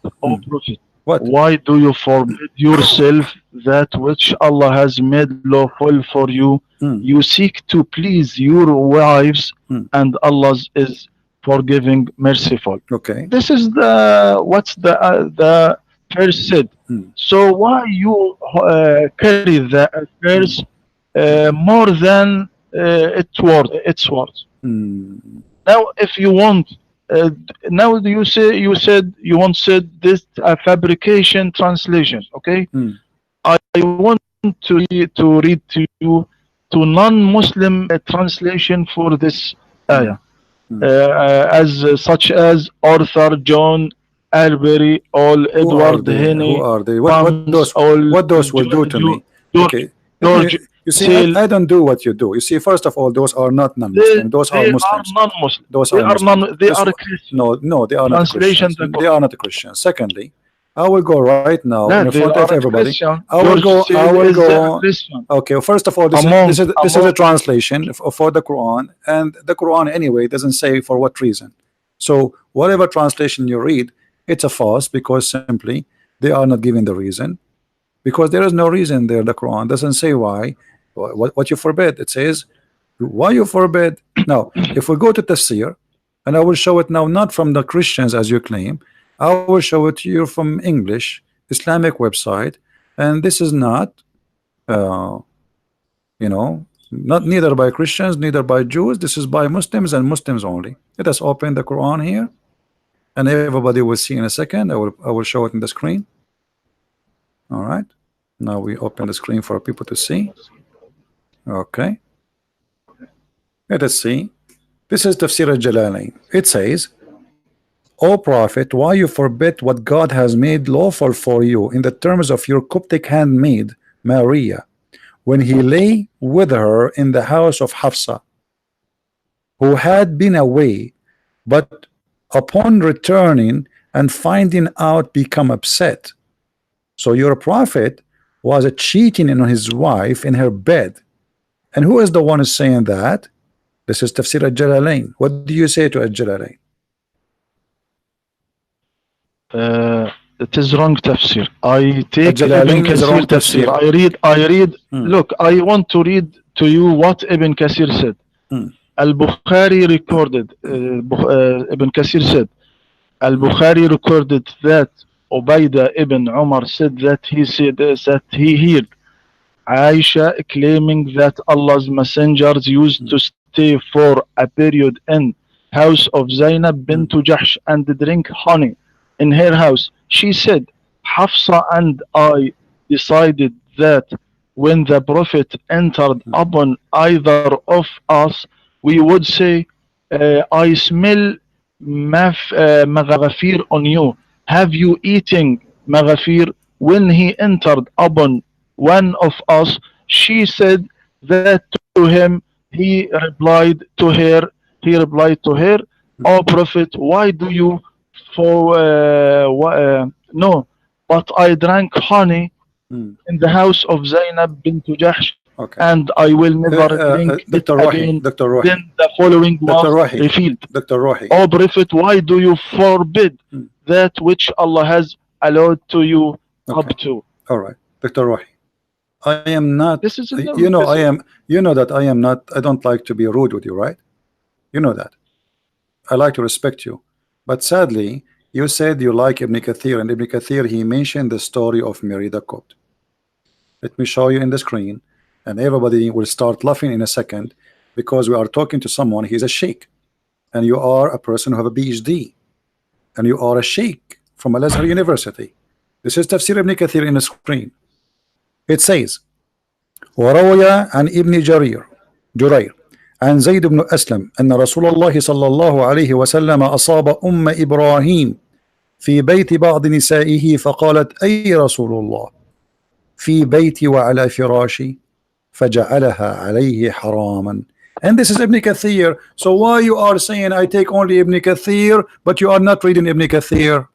What? Why do you forbid yourself that which Allah has made lawful for you? You seek to please your wives, and Allah is forgiving, merciful. Okay. This is what's the verse said. So why you carry the verse more than its words? Now, if you want, now you said you once said this fabrication translation. Okay, I want to read to you to non-Muslim translation for this ayah, as such as Arthur, John, Albury, all Edward, Henry. Who are they? What those will do to me? Okay. You see, I don't do what you do. You see, first of all, those are not non-Muslim. Those are Muslims. Non-Muslim. Those are Muslims. They are Christians. No, they are not Christians. They are not Christians. Secondly, I will go right now in front of everybody. I will go. Okay. First of all, this is a translation for the Quran, and the Quran anyway doesn't say for what reason. So whatever translation you read, it's a false, because simply They are not giving the reason, because there is no reason there. The Quran doesn't say why. What you forbid. It says why you forbid. Now, if we go to tafsir, and I will show it now, not from the Christians as you claim, I will show it to you from English Islamic website, and this is not, you know, not neither by Christians, neither by Jews. This is by Muslims and Muslims only. Let us open the Quran here, and everybody will see in a second. I will show it in the screen. All right. Now we open the screen for people to see. Okay. Let us see. This is Tafsir al-Jalalain. It says, O Prophet, why you forbid what God has made lawful for you in the terms of your Coptic handmaid, Maria, when he lay with her in the house of Hafsa, who had been away, but upon returning and finding out become upset. So your Prophet was cheating on his wife in her bed. And who is the one who's saying that? This is Tafsir al-Jalalain. What do you say to al-Jalalain? It is wrong tafsir. I take Ibn Al-Jalalain is Kathir wrong tafsir. tafsir. I read. Look, I want to read to you what Ibn Kathir said. Al-Bukhari recorded, Ibn Kathir said, Al-Bukhari recorded that Ubaydah ibn Umar said that he said that he heard Aisha claiming that Allah's messengers used to stay for a period in house of Zainab bint Jahsh and drink honey in her house. She said, Hafsa and I decided that when the Prophet entered upon either of us, we would say, I smell maghafir on you. Have you eaten maghafir? When he entered upon one of us, she said that to him. He replied to her, O Prophet, why do you no, but I drank honey in the house of Zainab bint Jahsh, and I will never drink it again. Then the following was revealed. O Prophet, why do you forbid that which Allah has allowed to you up to? All right, Dr. Rohi. I am not, this is you know, you know that I am not, I don't like to be rude with you, right? You know that. I like to respect you. But sadly, you said you like Ibn Kathir, and Ibn Kathir, he mentioned the story of Mary the Copt. Let me show you in the screen, and everybody will start laughing in a second, because we are talking to someone, he's a sheikh, and you are a person who have a PhD, and you are a sheikh from Al-Azhar University. This is Tafsir Ibn Kathir in the screen. It says, وروي عن ابن جرير عن زيد بن أسلم أن رسول الله صلى الله عليه وسلم أصاب إبراهيم في بيت بعض نسائه فقالت أي رسول الله في بيتي وعلى فراشي فجعلها عليه حراما. And this is Ibn Kathir. So why you are saying I take only Ibn Kathir, but you are not reading Ibn Kathir?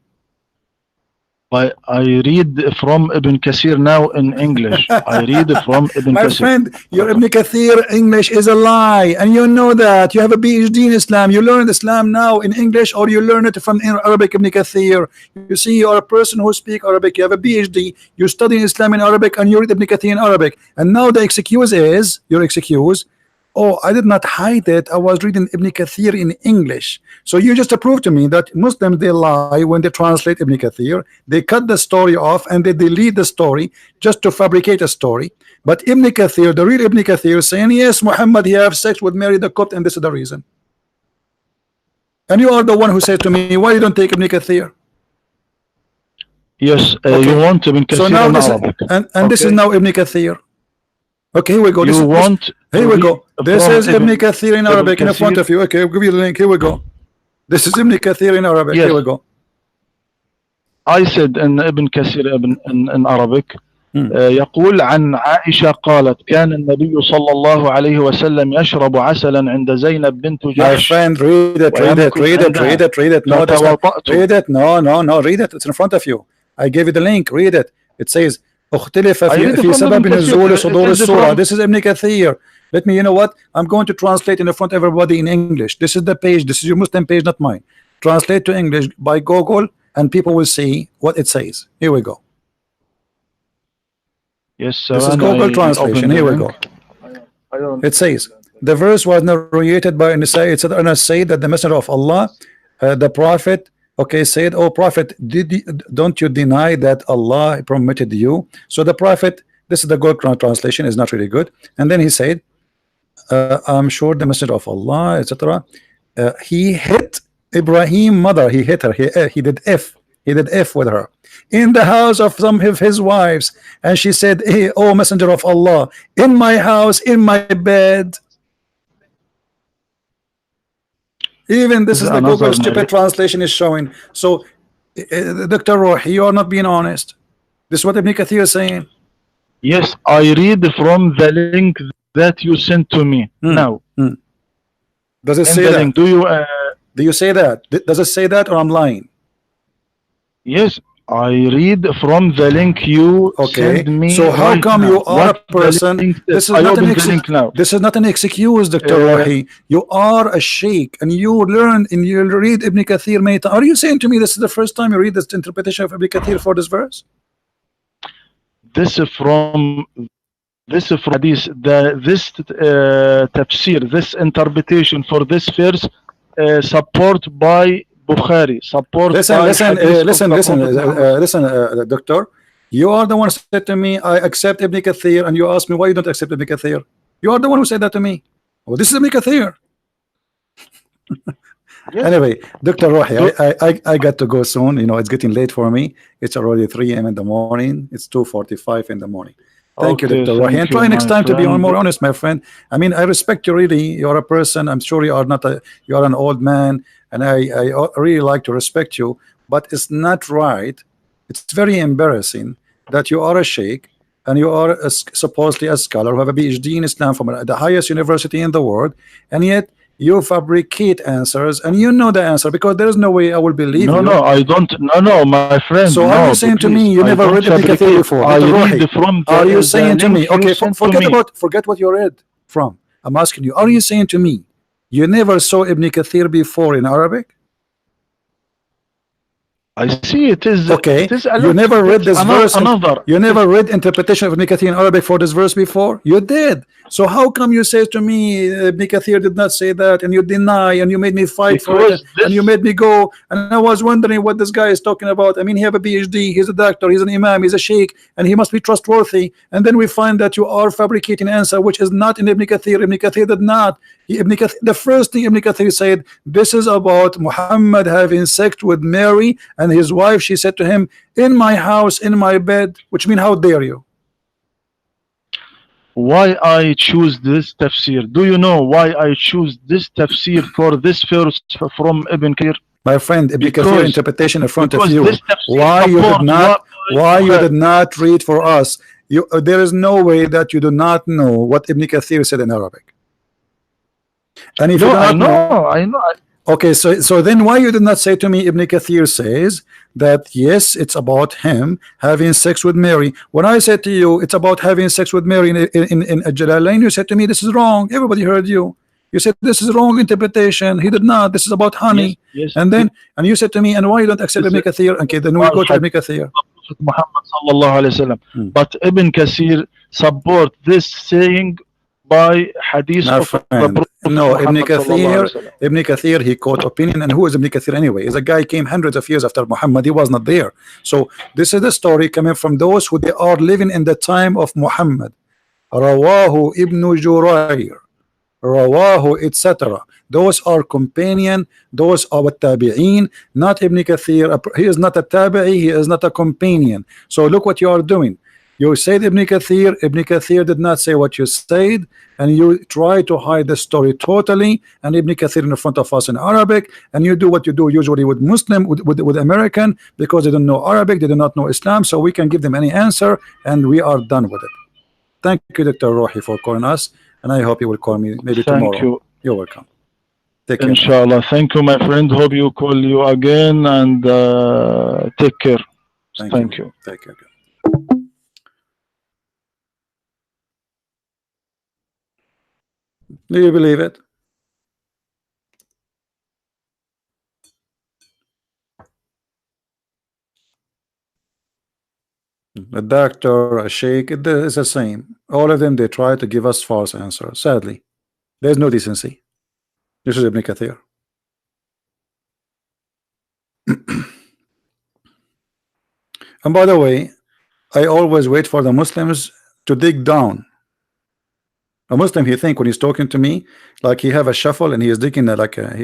I read from Ibn Kathir now in English. I read from Ibn My Kathir. friend, your Ibn Kathir English is a lie, and you know that. You have a PhD in Islam. You learn Islam now in English, or you learn it from Arabic. Ibn Kathir. You see, you are a person who speaks Arabic. You have a PhD. You study Islam in Arabic, and you read Ibn Kathir in Arabic. And now the excuse is, your excuse, oh, I did not hide it. I was reading Ibn Kathir in English. So you just proved to me that Muslims, they lie when they translate Ibn Kathir. They cut the story off and they delete the story just to fabricate a story. But Ibn Kathir, the real Ibn Kathir, is saying, yes, Muhammad, he have sex with Mary the Copt, and this is the reason. And you are the one who said to me, why you don't take Ibn Kathir? Yes, you want Ibn Kathir so now in Arabic. And this is now Ibn Kathir. Okay, here we go. Here we go. This is Ibn Kathir in Arabic in front of you. Okay, I'll give you the link. Here we go. This is Ibn Kathir in Arabic. Yes. Here we go. I said in Ibn Kathir in Arabic يقول عن عائشة قالت كان النبي صلى الله عليه وسلم يشرب عسلا عند زينب بنت جحش. My friend, read it. No, read it. It's in front of you. I gave you the link. Read it. It says اختلف في سبب نزول صدور السورة. This is Ibn Kathir. Let me, you know what? I'm going to translate in front of everybody in English. This is the page. This is your Muslim page, not mine. Translate to English by Google and people will see what it says. Here we go. Yes, This is Savan, Google I translation. opened the Here we link. go. It says the verse was narrated by Nisai, etc., and I say that the messenger of Allah, the prophet, okay, said, "Oh prophet, don't you deny that Allah permitted you?" So the prophet, this is the Google translation, is not really good. And then he said, "I'm sure the messenger of Allah, etc." He hit Ibrahim mother. He hit her. He did F with her in the house of some of his wives, and she said, "Hey, oh messenger of Allah, in my house, in my bed." Even This this is is the Google another stupid narrative. translation is showing. So, Dr. Rohi, you are not being honest. This is what Ibn Kathir is saying. Yes, I read from the link that you sent to me Hmm. now. Does it In say the that? link, do you? Do you say that? Does it say that, or I'm lying? Yes, I read from the link you Okay. send me So how right come now. you are a What the person? link says? This is I not an open the ex. link now. This is not an excuse, Dr. Uh, Rohi. You are a sheikh, and you learn and you read Ibn Kathir many times. Are you saying to me this is the first time you read this interpretation of Ibn Kathir for this verse? this is from hadith. This tafsir, this interpretation for this verse, support by Bukhari, support Listen, by listen, hadith of listen, the listen, Prophet Muhammad. listen, doctor. You are the one who said to me, "I accept Ibn Kathir," and you ask me why you don't accept Ibn Kathir. You are the one who said that to me. Oh, this is Ibn Kathir. Yes. Anyway, Dr. Rohi, Do, I got to go soon. You know, it's getting late for me. It's already 3 a.m. in the morning. It's 2:45 in the morning. Thank you, okay, Dr. Rohi. And thank you, try next my time to be friend. more honest, my friend. I mean, I respect you really. You're a person. I'm sure you are not a, you are an old man, and I really like to respect you. But it's not right. It's very embarrassing that you are a sheikh and you are supposedly a scholar who have a PhD in Islam from the highest university in the world, and yet you fabricate answers, and you know the answer, because there is no way I will believe No, you. no, I don't. No, no, my friend. So are you No, saying to please. me you I never don't read Ibn Kathir fabricate. before, I Dr. read Rohi? from Are you the saying to link me, you okay, sent to forget me. about, forget what you read from? I'm asking you, are you saying to me you never saw Ibn Kathir before in Arabic? I see it Okay, is a you lot. never read That's this verse, and another. you It is never read interpretation of Ibn Kathir in Arabic for this verse before. You did. So how come you say to me Ibn Kathir did not say that, and you deny, and you made me fight for it, because and you this. made me go, and I was wondering what this guy is talking about. I mean, he have a PhD, he's a doctor, he's an imam, he's a sheikh, and he must be trustworthy. And then we find that you are fabricating answer which is not in Ibn Kathir. Ibn Kathir did not. Ibn Kathir, the first thing Ibn Kathir said, this is about Muhammad having sex with Mary and his wife. She said to him, in my house, in my bed, which mean how dare you? Why I choose this tafsir? Do you know why I choose this tafsir for this verse from Ibn Kathir? My friend, Ibn Kathir Because interpretation in front of this you. tafsir Why you did support not? what Why you Bukhari. did not read for us? You, there is no way that you do not know what Ibn Kathir said in Arabic. And if you No, do I not know, know, I know. okay, so then why you did not say to me Ibn Kathir says that yes, it's about him having sex with Mary. When I said to you it's about having sex with Mary in Jalalain, you said to me this is wrong. Everybody heard you. You said this is wrong interpretation. He did not. This is about Yes, honey. yes. And then and you said to me, and why you don't accept This Ibn Kathir? Okay, then we al go to Ibn hadith Kathir. Prophet Muhammad sallallahu alaihi wasallam. Hmm. But Ibn Kathir support this saying by hadith My of the friend, Prophet no, Ibn Muhammad sallallahu Kathir, alaihi wasallam. Ibn Kathir, he quote opinion, and who is Ibn Kathir anyway? Is a guy came hundreds of years after Muhammad. He was not there. So this is the story coming from those who they are living in the time of Muhammad. Rawahu Ibn Jurayr, Rawahu, etc. Those are companion, those are tabi'een, not Ibn Kathir. He is not a tabi'i, he is not a companion. So look what you are doing. You said Ibn Kathir did not say what you said, and you try to hide the story totally, and Ibn Kathir in front of us in Arabic, and you do what you do usually with Muslim, with American, because they don't know Arabic, they do not know Islam, so we can give them any answer, and we are done with it. Thank you, Dr. Rohi, for calling us, and I hope you will call me maybe Thank tomorrow. you. You're welcome. Take care, my friend. Inshallah. Thank you, my friend. Hope you call you again and take care. Thank you. Thank you. Take care. Do you believe it? A doctor, a sheikh, it's the same. All of them, they try to give us false answers. Sadly, there's no decency. This is Ibn Kathir. And by the way, I always wait for the Muslims to dig down. A Muslim, he think when he's talking to me, like he have a shuffle and he is digging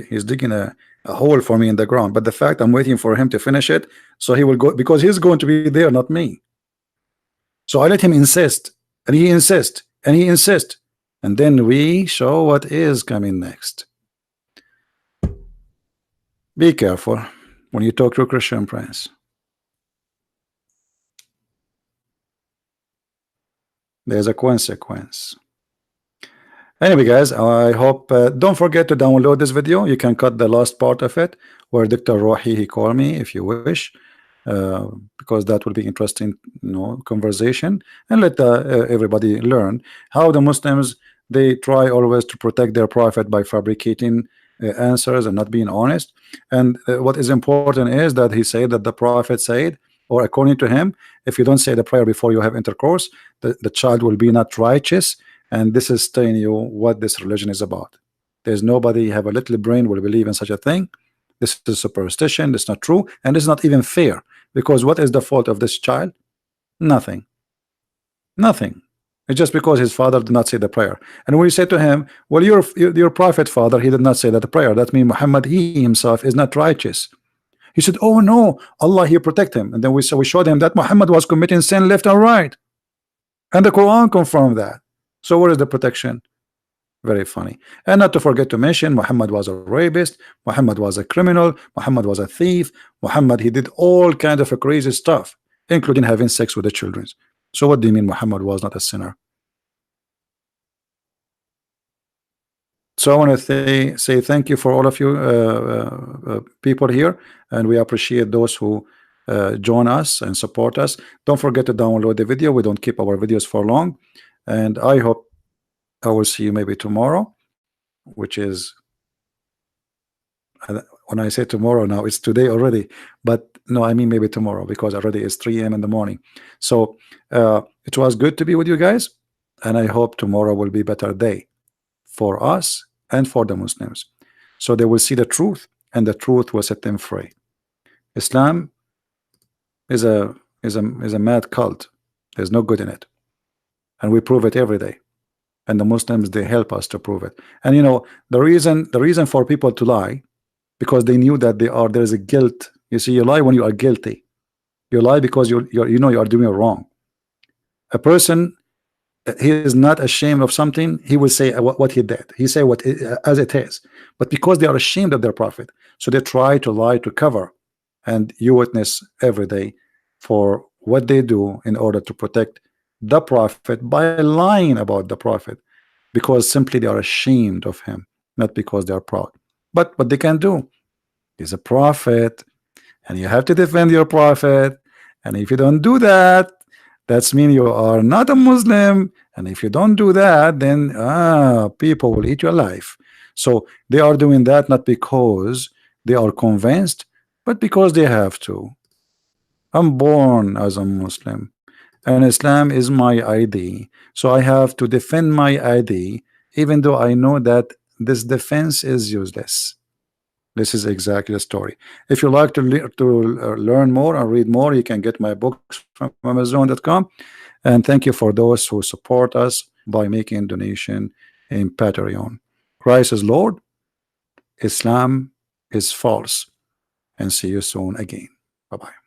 he's digging a hole for me in the ground. But the fact I'm waiting for him to finish it, so he will go because he's going to be there, not me. So I let him insist, and he insist, and he insist, and then we show what is coming next. Be careful when you talk to a Christian prince. There's a consequence. Anyway, guys, I hope don't forget to download this video. You can cut the last part of it where Dr. Rohi he called me if you wish, because that will be interesting, conversation, and let everybody learn how the Muslims they try always to protect their prophet by fabricating answers and not being honest. And what is important is that he said that the prophet said, or according to him, if you don't say the prayer before you have intercourse, the child will be not righteous. And this is telling you what this religion is about. There's nobody have a little brain will believe in such a thing. This is superstition. It's not true, and it's not even fair. Because what is the fault of this child? Nothing. Nothing. It's just because his father did not say the prayer. And when you say to him, well, your prophet father, he did not say that prayer. That means Muhammad, he himself is not righteous. He said, oh no, Allah here protect him. And then we showed him that Muhammad was committing sin left and right. And the Quran confirmed that. So where is the protection? Very funny. And not to forget to mention, Muhammad was a rapist, Muhammad was a criminal, Muhammad was a thief, Muhammad, he did all kinds of crazy stuff, including having sex with the children. So what do you mean Muhammad was not a sinner? So I want to say thank you for all of you people here, and we appreciate those who join us and support us. Don't forget to download the video. We don't keep our videos for long, and I hope I will see you maybe tomorrow, which is when I say tomorrow now, it's today already, but no, I mean maybe tomorrow because already it's 3 a.m. in the morning. So it was good to be with you guys, and I hope tomorrow will be a better day for us and for the Muslims. So they will see the truth, and the truth will set them free. Islam is a mad cult. There's no good in it, and we prove it every day. And the Muslims, they help us to prove it. And the reason for people to lie, because they knew that there is a guilt. You see, you lie when you are guilty. You lie because you are doing wrong. A person, he is not ashamed of something, he will say what he did. He say what as it is. But because they are ashamed of their prophet, so they try to lie to cover. And you witness every day for what they do in order to protect the prophet by lying about the prophet, because simply they are ashamed of him, not because they are proud. But what they can do, he's a prophet, and you have to defend your prophet. And if you don't do that, that's mean you are not a Muslim. And if you don't do that, then people will eat your life. So they are doing that not because they are convinced, but because they have to. I'm born as a Muslim, and Islam is my ID. So I have to defend my ID, even though I know that this defense is useless. This is exactly the story. If you like to learn more and read more, you can get my books from Amazon.com. And thank you for those who support us by making donation in Patreon. Christ is Lord, Islam is false. And see you soon again. Bye-bye.